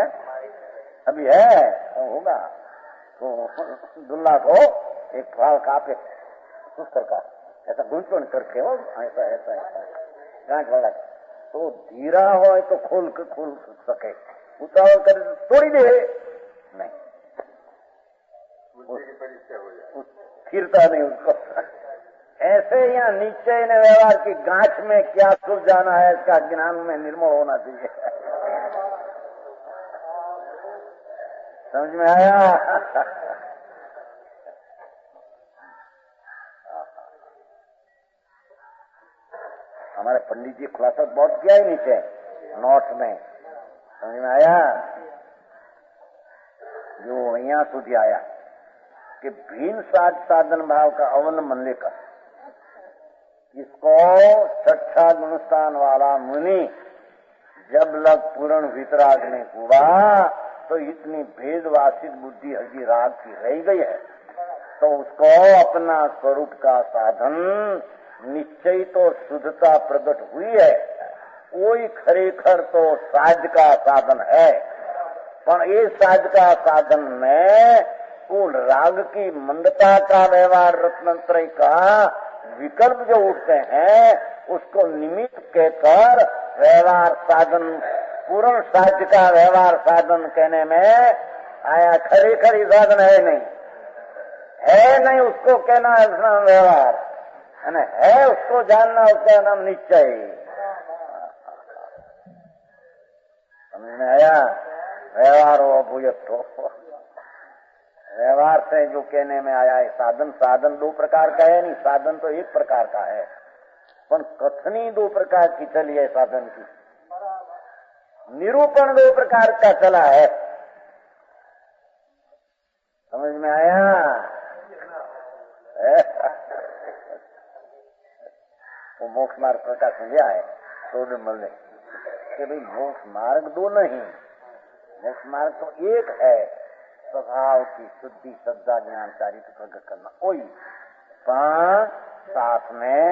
अभी है होगा तो दुल्ला को एक फाल कापे सूत्र का ऐसा गूंचवण करके हो, ऐसा ऐसा ऐसा गांठ वाला, तो धीरा हो तो खोल सके, उतावल कर तोड़ी दे नहीं, स्थिरता नहीं उसको। ऐसे यहाँ नीचे ने व्यवहार की गांठ में क्या सुलझाना है इसका ज्ञान में निर्मल होना चाहिए। समझ में आया? हमारे पंडित जी खुलासा बहुत किया ही नीचे नोट में, समझ में आया? जो यहाँ સુધી आया कि भिन्न साधन भाव का अवलंबन लेकर इसको छठा गुणस्थान वाला मुनि जब लग पूर्ण वितराग में हुआ तो इतनी भेदवासित बुद्धि हजी राग की रह गई है, तो उसको अपना स्वरूप का साधन निश्चय तो शुद्धता प्रकट हुई है, कोई खरेखर तो साध का साधन है, पर ये साध का साधन में वो राग की मंदता का व्यवहार रत्नत्रय का विकल्प जो उठते हैं उसको निमित्त कहकर व्यवहार साधन पूर्ण साध्य का व्यवहार साधन कहने में आया। खरी साधन है नहीं उसको कहना है व्यवहार, है उसको जानना, उसका नाम निश्चय। समझ में आया? व्यवहार हो भूयत हो, व्यवहार से जो कहने में आया है साधन दो प्रकार का है नहीं, साधन तो एक प्रकार का है, पर कथनी दो प्रकार की चली है साधन की, निरूपण दो प्रकार का चला है। समझ में आया? वो मोक्ष मार्ग प्रकाश समझा है तो मिलने कि भाई मोक्ष मार्ग दो नहीं, मोक्ष मार्ग तो एक है, स्वभाव की शुद्धि श्रद्धा ज्ञान चारित्र प्रकट करना वही, पर साथ में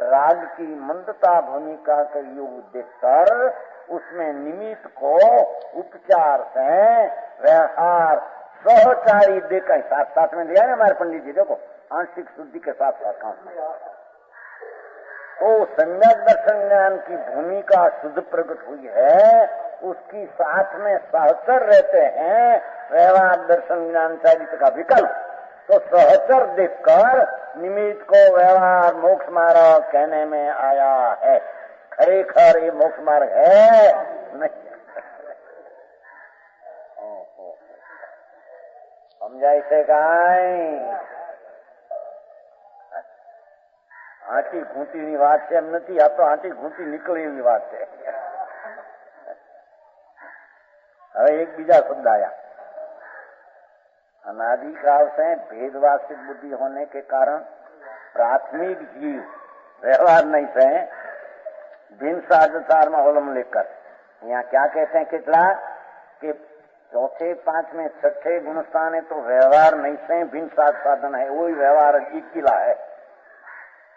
राग की मंदता भूमिका का योग देखकर उसमें निमित्त को उपचार से व्यवहार सहचारी देकर साथ में दिया ना हमारे पंडित जी, देखो आंशिक शुद्धि के साथ काम, तो सम्यक दर्शन ज्ञान की भूमिका शुद्ध प्रकट हुई है, उसकी साथ में सहचर रहते हैं व्यवहार दर्शन ज्ञान चारित्र का विकल्प, तो सहचर देखकर निमित्त को व्यवहार मोक्ष मार्ग कहने में आया है। खरेखर ये मोक्ष मार्ग है नहीं। समझाई से કાંઈ આંટી ઘૂંટીની વાત છે એમ નથી, આ તો આંટી ઘૂંટી નીકળી એવી વાત છે। હવે એક બીજા શબ્દ आया, अनादि काल से भेदवासित बुद्धि होने के कारण प्राथमिक जीव व्यवहार नहीं से भिन्न साधन में अवलंबन लेकर, यहाँ क्या कहते हैं कितना कि चौथे पांचवें छठे गुणस्थान है तो व्यवहार नहीं से भिन्न साधन है, वही व्यवहार एक किला है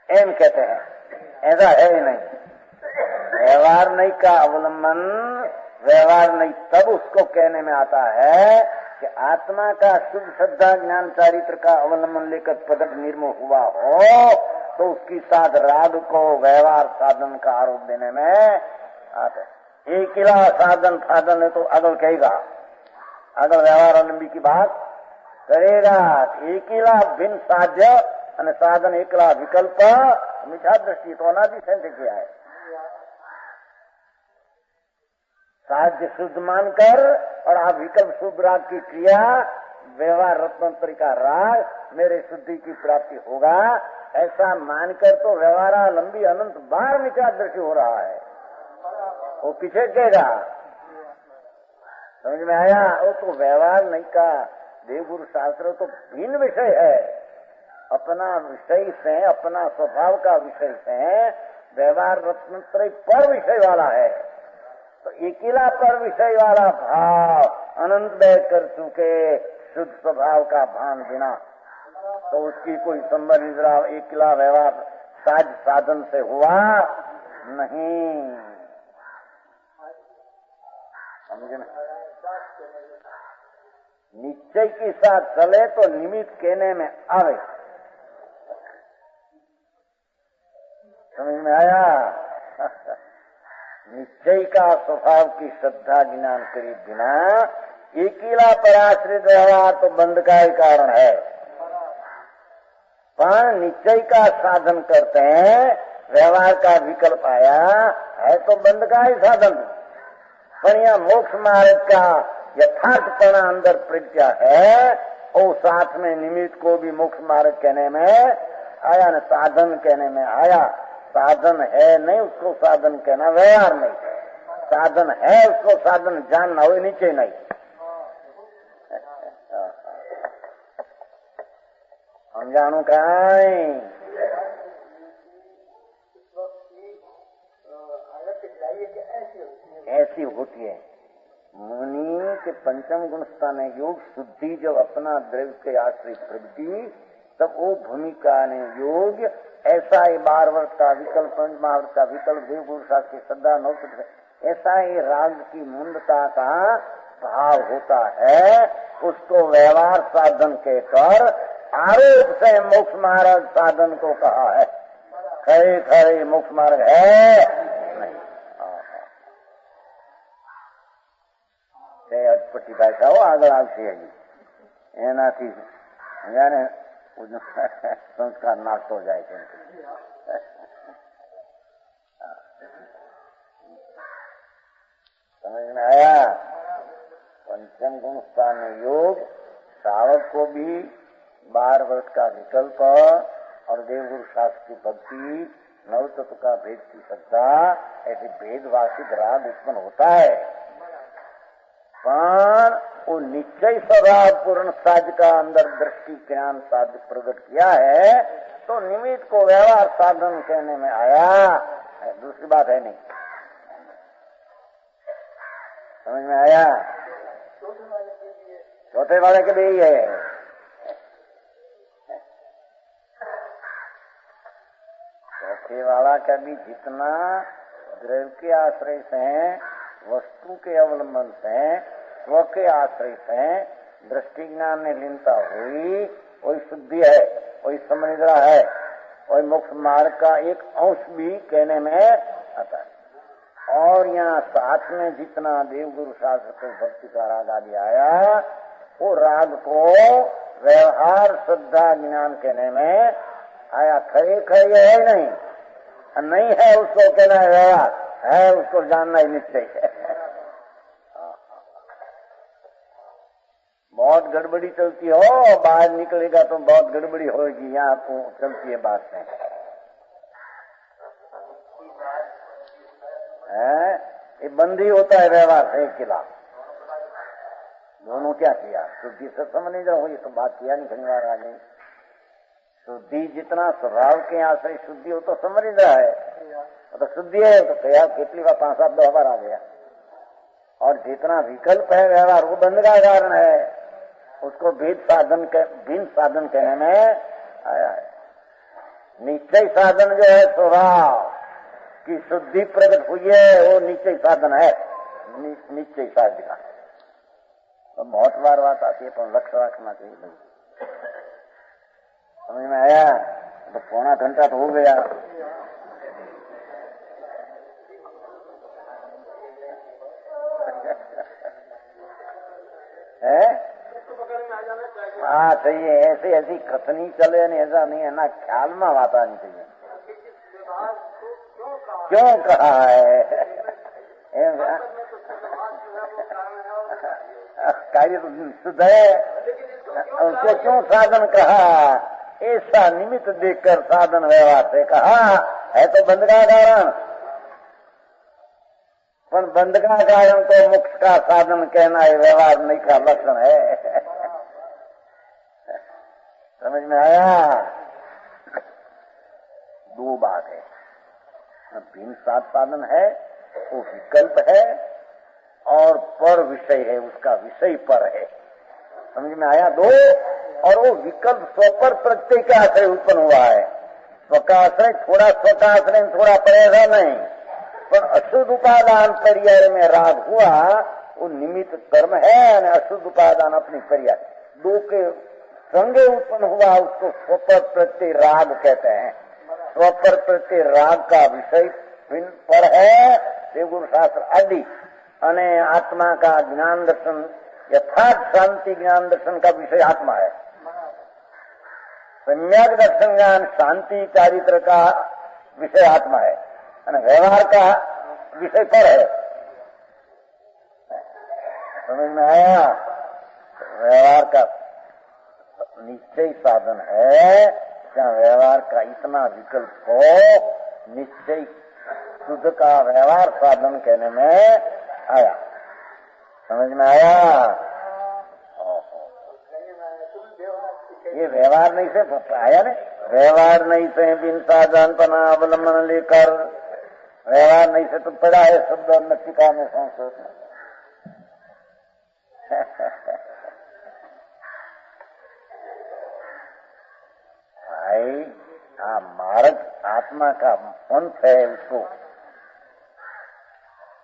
एम कहते हैं। ऐसा है ही नहीं, व्यवहार नहीं का अवलंबन व्यवहार नहीं तब उसको कहने में आता है कि आत्मा का शुद्ध श्रद्धा ज्ञान चारित्र का अवलंबन लेकर प्रकट निर्मल हुआ हो, तो उसकी साथ राग को व्यवहार साधन का आरोप देने में आता है। एकिला साधन साधन है तो अगल कहेगा, अगल व्यवहार अवलंबी की बात करेगा। एकिला भिन्न साध्य અને साधन एकला विकल्प मिथ्या दृष्टि तो अनादि से किया है। साध्य शुद्ध मानकर और आप विकल्प शुभ राग की क्रिया व्यवहार रत्नोत्तरी का राग मेरे शुद्धि की प्राप्ति होगा, ऐसा मानकर तो व्यवहार लंबी अनंत बार मिथ्या दृष्टि हो रहा है। वो पीछे देगा, समझ में आया? वो तो व्यवहार नहीं का देवगुरु शास्त्र तो भिन्न विषय है। अपना विषय से, अपना स्वभाव का विषय से व्यवहार रत्नत्रय पर विषय वाला है। तो एकिला पर विषय वाला भाव अनंत बैठ कर चुके शुद्ध स्वभाव का भान बिना, तो उसकी कोई संबंध निद्रा एकिला व्यवहार साज साधन से हुआ नहीं। समझे? निश्चय के साथ चले तो निमित्त कहने में आवे। समझ में आया? निश्चय का स्वभाव की श्रद्धा ज्ञान करी बिना एकिला पर आश्रित व्यवहार तो बंध का ही कारण है। पर निश्चय का साधन करते हैं, व्यवहार का विकल्प आया है तो बंध का ही साधन। पर यह मोक्ष मार्ग का यथार्थपना अंदर प्रज्ञा है, और साथ में निमित्त को भी मोक्ष मार्ग कहने में आया न साधन कहने में आया। साधन है नहीं उसको साधन कहना व्यवहार नहीं, साधन है उसको साधन जानना हो नीचे नहीं। हम जानू कहीं ऐसी होती है मुनि के पंचम गुण स्थान योग शुद्धि जब अपना द्रव्य के आश्रित प्रगति, तब वो भूमिका ने योग ऐसा ही 12 वर्ष का विकल्प, 5 महावर्ष का विकल्प, देवगुरु शास्त्र की श्रद्धा नौकरी, ऐसा ही राग की मुंदता का भाव होता है। उसको व्यवहार साधन कहकर आरोप से मोक्ष मार्ग साधन को कहा है। खरे खरे मोक्ष मार्ग है नहीं। अटपटी भाषा हो आगे आवश्य एनाथी जाने संस्कार नाश हो जाए। समझ में आया? पंचम गुण स्थान योग श्रावक को भी 12 वर्ष का विकल्प और देवगुरु शास्त्र की भक्ति, नव तत्व का भेद की श्रद्धा, ऐसे भेदवासित राग उत्पन्न होता है। पर वो निश्चय स्वभाव पूर्ण साध का अंदर दृष्टि ज्ञान साध प्रकट किया है, तो निमित्त को व्यवहार साधन कहने में आया, दूसरी बात है नहीं। समझ में आया? चौथे वाले के लिए है। चौथे वाला का भी जितना द्रव्य के आश्रय से, वस्तु के अवलंबन से, स्व के आश्रय से दृष्टि ज्ञान में लीनता हुई, वही शुद्धि है, वही समनिद्रा है, वही मोक्ष मार्ग का एक अंश भी कहने में आता है। और यहाँ साथ में जितना देवगुरु शास्त्र को भक्ति का राग आदि आया, वो राग को व्यवहार श्रद्धा ज्ञान कहने में आया। खरे खरे है नहीं, नहीं है उसको कहना है व्यवहार, है उसको जानना ही निश्चय है। बहुत गड़बड़ी चलती हो, बाहर निकलेगा तो बहुत गड़बड़ी होगी। यहाँ तो चलती है बात में है, ये बंदी होता है व्यवहार से एक खिलाफ। दोनों क्या किया? शुद्धि से समझ नहीं जाओ, ये तो बात किया नहीं शनिवार आ गई। शुद्धि जितना स्वभाव के आश्रय शुद्धि हो तो समझ नहीं रहा है, तो शुद्धि है तो क्या कितनी बार 5-7 व्यवहार आ गया। और जितना विकल्प है व्यवहार वो बंद का कारण है, उसको भेद साधन भिन्न साधन कहने में आया है। निश्चय साधन जो है स्वभाव की शुद्धि प्रकट हुई है, वो निश्चय साधन है, निश्चय साध्य का। तो बहुत बार बात आती है, पर लक्ष्य रखना चाहिए भाई। समझ में आया? तो पौना घंटा तो हो गया। है हाँ चाहिए, ऐसी ऐसी कथनी चले नहीं, ऐसा नहीं है ना, ख्याल में आता नहीं चाहिए। क्यों कहा है कार्य तो शुद्ध है, उसको क्यों साधन कहा? ऐसा निमित्त देखकर साधन व्यवहार से कहा है, तो बंद का कारण, पर बंद का कारण तो मोक्ष का साधन कहना है, व्यवहार नहीं का लक्षण है। समझ में आया? दो बात है, भिन्न साधन है, वो विकल्प है, और पर विषय है, उसका विषय पर है। समझ में आया? दो, और वो विकल्प स्व पर प्रत्यय के आश्रय उत्पन्न हुआ है। स्व का आश्रय थोड़ा, स्व का आश्रय थोड़ा पड़ेगा नहीं, पर अशुद्ध उपादान पर्याय में राग हुआ, वो निमित्त कर्म है, और अशुद्ध उपादान अपनी पर्याय, दो के संगे उत्पन्न हुआ, उसको स्वपर प्रत्यय राग कहते हैं। स्वपर प्रत्यय राग का विषय पर है देवगुरु शास्त्र आदि, અને आत्मा का ज्ञान दर्शन, यथार्थ शांति ज्ञान दर्शन का विषय आत्मा है। सम्यक दर्शन ज्ञान शांति चारित्र का विषय आत्मा है, और व्यवहार का विषय पर है। समझ में आया? व्यवहार का निश्चय साधन है, जहाँ व्यवहार का इतना विकल्प हो, निश्चय शुद्ध का व्यवहार साधन कहने में आया। समझ में आया? ये व्यवहार नहीं से आया ने, व्यवहार नहीं से बिन साधन पना अवलंबन लेकर, व्यवहार नहीं से तो पड़ा है शब्द और नचिका में संस्कृत में। भाई मार्ग आत्मा का पंथ है, उसको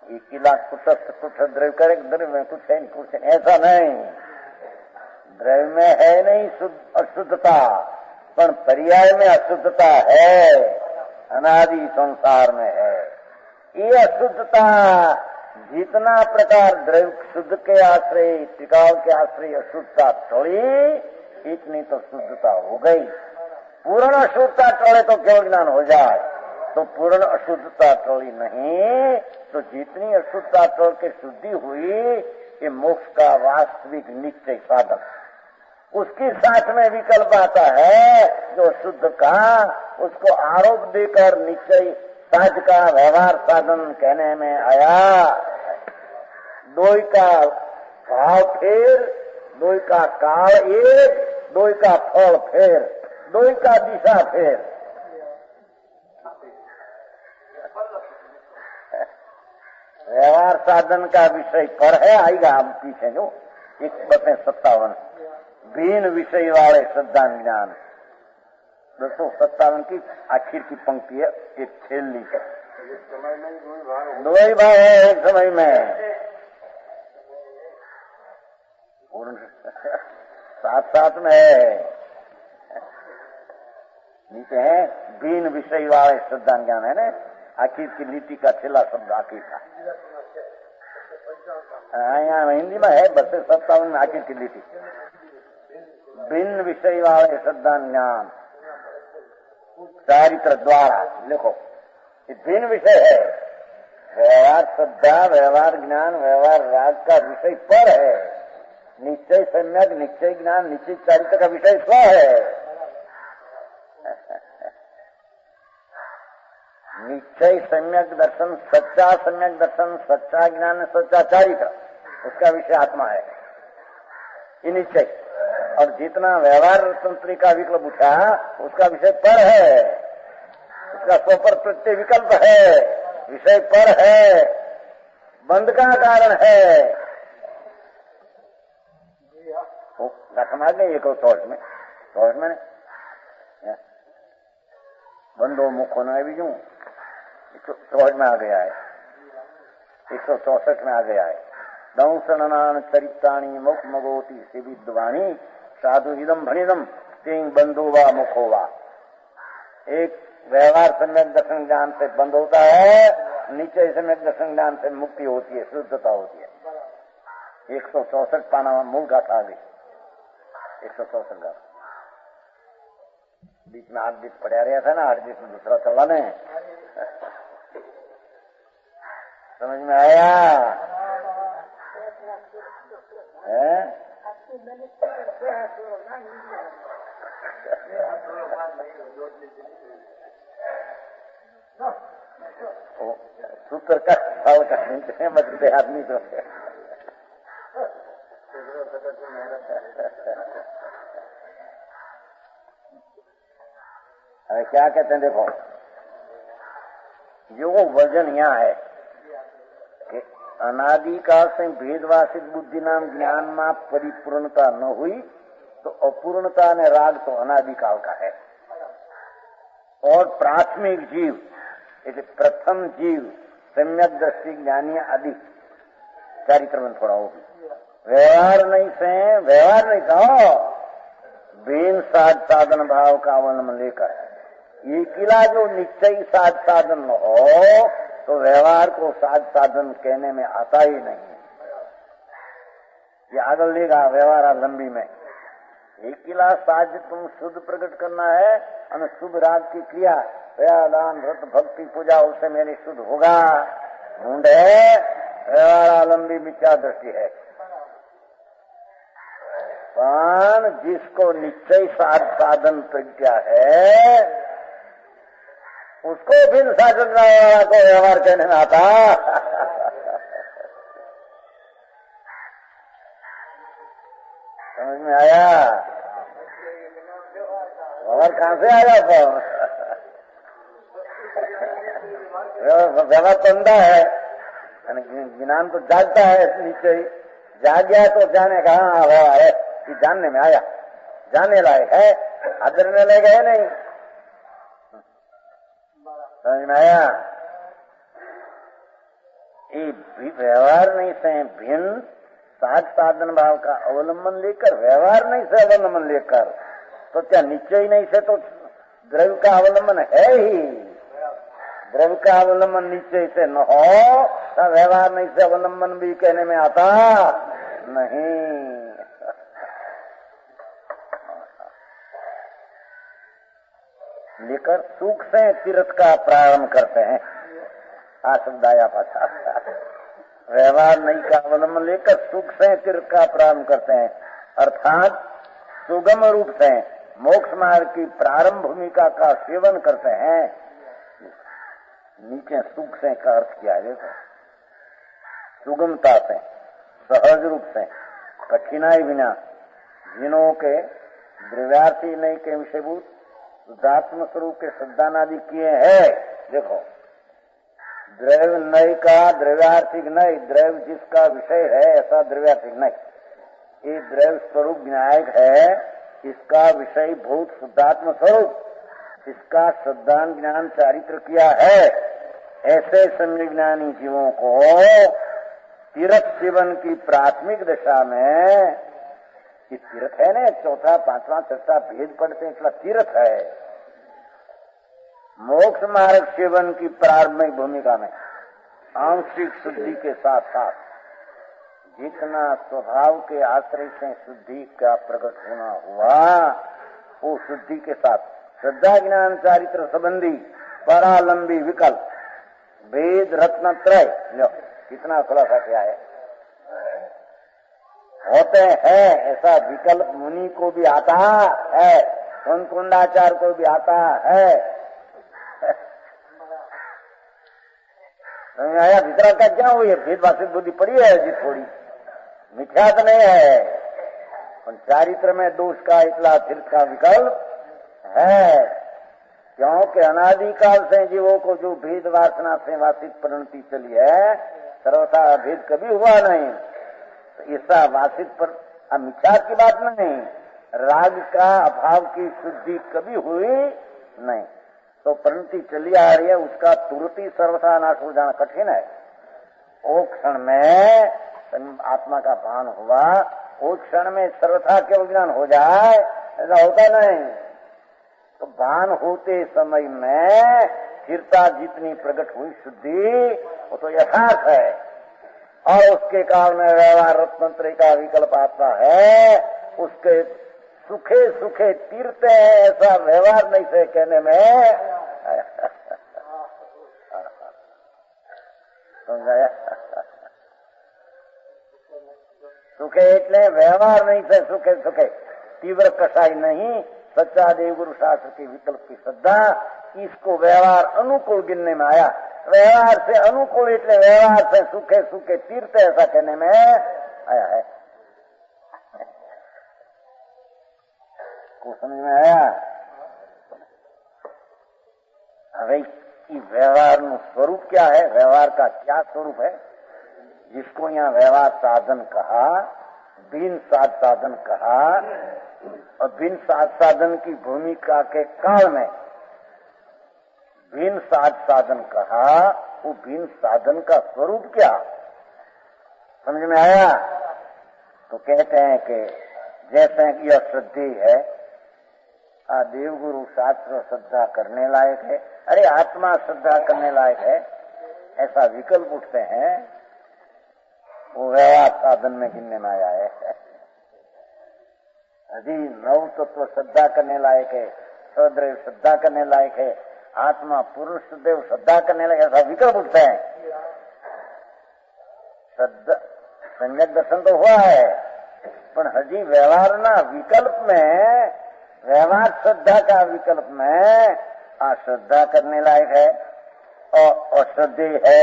1 लाख कुछ द्रव्य करे, द्रव्य में कुछ है नहीं, कुछ है, ऐसा नहीं। द्रव्य में है नहीं अशुद्धता, पर पर्याय में अशुद्धता है, अनादि संसार में है। ये अशुद्धता जितना प्रकार द्रव्य शुद्ध के आश्रय, टिकाव के आश्रय अशुद्धता टोली, इतनी तो शुद्धता हो गई। पूर्ण अशुद्धता टोले तो केवल ज्ञान हो जाए, तो पूर्ण अशुद्धता टोली नहीं, तो जितनी अशुद्धता टोल के शुद्धि हुई, ये मोक्ष का वास्तविक निश्चय साधन। उसके साथ में विकल्प आता है, जो शुद्ध का उसको आरोप देकर निश्चय साध का व्यवहार साधन कहने में आया। दोई का भाव फेर, दोई का काल एक, दोई का फल फेर, दोई का दिशा फेर। व्यवहार साधन का विषय पर है, आएगा हम पीछे जो 157 भिन्न विषय वाले श्रद्धा ज्ञान 257 की आखिर की पंक्ति है, एक छेलनी है। दो ही भाव है एक समय में, साथ साथ में है। नीचे है भिन्न विषय वाले श्रद्धा ज्ञान है ना, आखिर की नीति का छेला शब्द आखिर का। यहाँ हिंदी में है 257 में आखिर की नीति, भिन्न विषय वाले श्रद्धा ज्ञान चारित्र द्वारा। लिखो, ये भिन्न विषय है, व्यवहार श्रद्धा, व्यवहार ज्ञान, व्यवहार राग का विषय पर है। निश्चय सम्यक, निश्चय ज्ञान, निश्चय चारित्र का विषय स्व है। निश्चय सम्यक दर्शन, सच्चा सम्यक दर्शन, सच्चा ज्ञान, सच्चा चारित्र, उसका विषय आत्मा है, ये निश्चय। और जितना व्यवहार तंत्र का विकल्प उठा, उसका विषय पर है, उसका स्वपर प्रत्यय विकल्प है, विषय पर है, बंध का कारण है। घटना गई एक सोच में बंदो मुखो न बीजू 164 में आ गया है, 164 में आ गया है। दंसनान चरित्राणी मुख मगोती से विद्वानी साधु इदम भनिदम तें बंधो वा मुखो वा। एक व्यवहार सम्यक दर्शन ज्ञान से बंद होता है, नीचे सम्यक दर्शन ज्ञान से मुक्ति होती है, शुद्धता होती है। 164 पाना मूल गाथा आ गई, 164 गाथा। बीच में 8 दिन पड़ा रहा था ना, 8 दिन में दूसरा चला नहीं। समझ में आया है? सूत्र का भाव का मतलब आदमी तो अरे क्या कहते हैं, देखो जो वजन यहाँ है कि अनादिकाल से भेदवासित बुद्धि नाम ज्ञान में परिपूर्णता न हुई तो अपूर्णता ने राग तो अनादिकाल का है। और प्राथमिक जीव इसे प्रथम जीव सम्यक दृष्टि ज्ञानी आदि चारित्र में थोड़ा होगी। व्यवहार नहीं था बेन साध साधन भाव का अवलंबन लेकर अकेला जो निश्चय साध साधन हो तो व्यवहार को साध साधन कहने में आता ही नहीं। ये आगे लेगा व्यवहार लंबी में अकेला साध तुम शुद्ध प्रकट करना है और शुभ राग की क्रिया दान व्रत भक्ति पूजा उससे मेरी शुद्ध होगा। ढूंढ है व्यवहार लंबी मिथ्या दृष्टि है। पर जिसको निश्चय साधन प्रज्ञा है उसको बिन साधन वाला को व्यवहार कहने में आता। समझ में आया? व्यवहार कहां से आया? व्यवहार तो अंधा है, ज्ञान तो जागता है, निश्चय जाग गया तो जाने का हाँ व्यवहार है कि जानने में आया, जानने लायक है, आदरने लायक है नहीं। समझ में आया? ये व्यवहार नहीं से भिन्न साध साधन भाव का अवलंबन लेकर व्यवहार नहीं से अवलंबन लेकर तो क्या निश्चय नहीं से तो द्रव्य का अवलंबन है ही। द्रव्य का अवलंबन निश्चय से न हो तो व्यवहार नहीं से अवलंबन भी कहने में आता नहीं। लेकर सुख से तीर्थ का प्रारंभ करते हैं। आशुदाया पाछा व्यवहार नहीं का अवलंबन लेकर सुख से तीर्थ का प्रारंभ करते हैं, अर्थात सुगम रूप से मोक्ष मार्ग की प्रारंभ भूमिका का सेवन करते हैं। नीचे सुख से का अर्थ किया है, सुगमता से सहज रूप से कठिनाई बिना जिनों के द्रव्यार्थी नहीं के विषयभूत शुद्धात्म स्वरूप के श्रद्धानादि किए हैं। देखो द्रव्य नय का द्रव्यार्थिक नहीं, द्रव्य जिसका विषय है ऐसा द्रव्यार्थिक नहीं। ये द्रव्य स्वरूप विनायक है, इसका विषय भूत शुद्धात्म स्वरूप, इसका श्रद्धान ज्ञान चारित्र किया है। ऐसे सम्यक ज्ञानी जीवों को तीर्थ सेवन की प्राथमिक दशा में तीर्थ है ना, चौथा पांचवा छठा भेद पढ़ते इसका तीर्थ है। मोक्ष मार्ग सेवन की प्रारंभिक भूमिका में आंशिक शुद्धि के साथ साथ जितना स्वभाव के आश्रय से शुद्धि का प्रकट होना हुआ वो शुद्धि के साथ श्रद्धा ज्ञान चारित्र संबंधी परालंबी विकल्प वेद रत्न त्रय कितना खुलासा किया है होते हैं। ऐसा विकल्प मुनि को भी आता है, कुंडाचार को भी आता है। आया भीतरा का क्या हुई है? भेदभाषित बुद्धि पड़ी है जी थोड़ी, मिथ्या तो नहीं है, चारित्र में दोष का इतला तीर्थ का विकल्प है। क्योंकि अनादिकाल से जीवों को जो भेद वासना से वासित परिणति चली है सर्वथा भेद कभी हुआ नहीं। तो ऐसा वासित पर मिथ्या की बात नहीं, राग का अभाव की शुद्धि कभी हुई नहीं। तो परिणति चली आ रही है, उसका तुरंत ही सर्वथा नाश हो जाना कठिन है। वो क्षण में आत्मा का भान हुआ, वो क्षण में सर्वथा केवल ज्ञान हो जाए ऐसा होता नहीं। तो भान होते समय में स्थिरता जितनी प्रकट हुई शुद्धि वो तो यथार्थ है, और उसके काल में व्यवहार रत्नत्रय का विकल्प आता है, उसके सुखे सुखे तीरते हैं ऐसा व्यवहार नहीं से कहने में समझाया। सुखे એટલે व्यवहार नहीं से सुखे सुखे, तीव्र कसाई नहीं, सच्चा देवगुरु शास्त्र के विकल्प की श्रद्धा, इसको व्यवहार अनुकूल गिनने में आया। व्यवहार से अनुकूल એટલે व्यवहार से सुखे सुखे तीर्थ ऐसा कहने में आया है। को समझ में आया? હવે व्यवहार स्वरूप क्या है, व्यवहार का क्या स्वरूप है, जिसको यहाँ व्यवहार साधन कहा, बिन साध साधन कहा, और बिन साध साधन की भूमिका के काल में बिन साध साधन कहा, वो बिन साधन का स्वरूप क्या समझ में आया? तो कहते हैं कि जैसे कि यह श्रद्धि है, देवगुरु शास्त्र श्रद्धा करने लायक है, अरे आत्मा श्रद्धा करने लायक है, ऐसा विकल्प उठते हैं, वो व्यवहार साधन में गिनने में आया है। अभी नव तत्व श्रद्धा करने लायक है, सदैव श्रद्धा करने लायक है, आत्मा पुरुष सदैव श्रद्धा करने लायक, ऐसा विकल्प उठते हैं। श्रद्धा सम्यक दर्शन तो हुआ है, पर हजी व्यवहार ना विकल्प में, व्यवहार श्रद्धा का विकल्प में अश्रद्धा करने लायक है और अश्रद्धे है,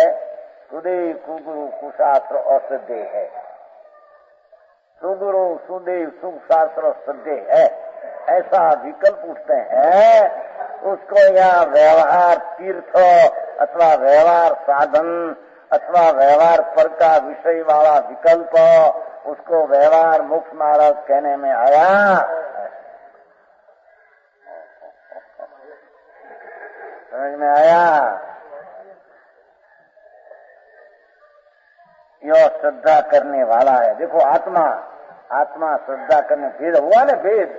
सुदेव कुगुरु कुशास्त्र अश्रद्धे है, सुगुरु सुदेव सुशास्त्र श्रद्धे है, ऐसा विकल्प उठते हैं। उसको यहाँ व्यवहार तीर्थ अथवा व्यवहार साधन अथवा व्यवहार पर का विषय वाला विकल्प, उसको व्यवहार मोक्ष मार्ग कहने में आया। समझ में आया? यह श्रद्धा करने वाला है। देखो आत्मा, आत्मा श्रद्धा करने, भेद हुआ ना, भेद,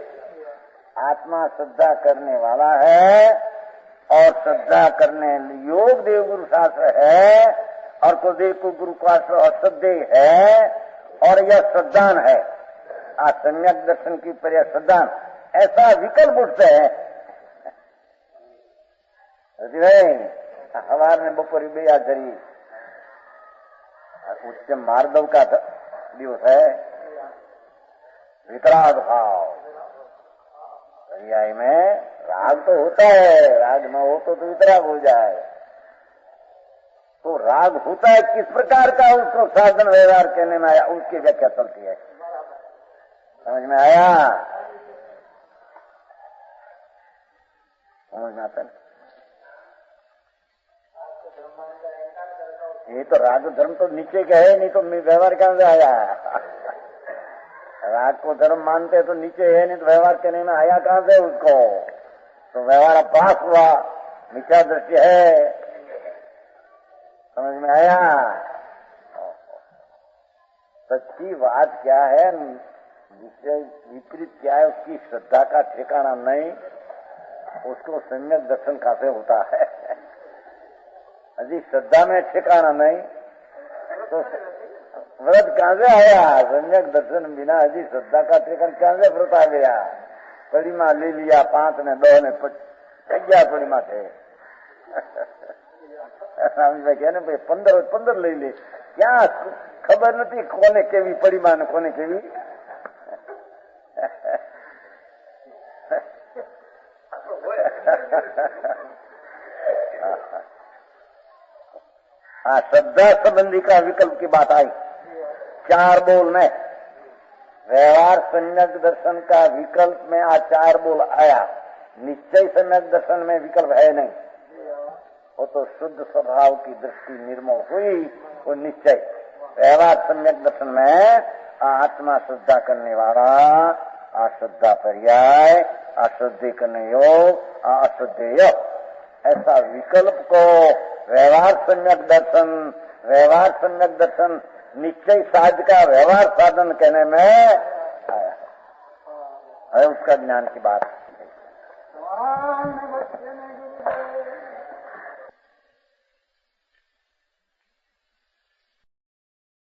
आत्मा श्रद्धा करने वाला है और श्रद्धा करने योग देवगुरु शास्त्र है, और को देव को गुरु शास्त्र अश्रद्धे है, और यह श्रद्धान है, सम्यक दर्शन की पर्याय श्रद्धान, ऐसा विकल्प उठते हैं। हमारे ने बपोरी बे हाजरी उच्च मार्दव का दिवस है, वितराग भाव, पर्याय में राग तो होता है, राग न हो तो वितराग हो जाए, तो राग होता है किस प्रकार का, उसको साधन व्यवहार कहने में आया, उसकी व्याख्या चलती है। समझ में आया? समझ में आता है? ये तो राग धर्म तो नीचे का है, नहीं तो व्यवहार कहां से आया? राग को धर्म मानते तो नीचे है, नहीं तो व्यवहार कहने में आया कहां से उसको? तो व्यवहार अभ्यास हुआ, मिथ्या दृष्टि है। समझ में आया? सच्ची बात क्या है, जिससे विपरीत क्या है, उसकी श्रद्धा का ठिकाना नहीं, उसको सम्यक दर्शन कहां से होता है? अजी श्रद्धा में ठिकाना नहीं तो व्रत कहां से आया? सम्यक दर्शन बिना अजी श्रद्धा का ठिकाना कहां से व्रत आ गया? परिमा ले लिया, 5 ने 2 ने 5 परिमा थे। कहने भाई 15 લઈ લે, ક્યાં ખબર નથી કોને કેવી પરિમા ને કોને કેવી। हाँ, श्रद्धा संबंधी का विकल्प की बात आई। 4 बोल में व्यवहार सम्यक दर्शन का विकल्प में 4 बोल आया। निश्चय सम्यक दर्शन में विकल्प है नहीं, वो तो शुद्ध स्वभाव की दृष्टि निर्मल हुई, वो निश्चय। व्यवहार सम्यक दर्शन में आत्मा श्रद्धा करने वाला, अश्रद्धा पर्याय, अश्रद्धे करने योग, अश्रद्धेय, ऐसा विकल्प को व्यवहार सम्यक दर्शन, व्यवहार सम्यक दर्शन निश्चय साध का व्यवहार साधन कहने में आया है। उसका ज्ञान की बात आनंद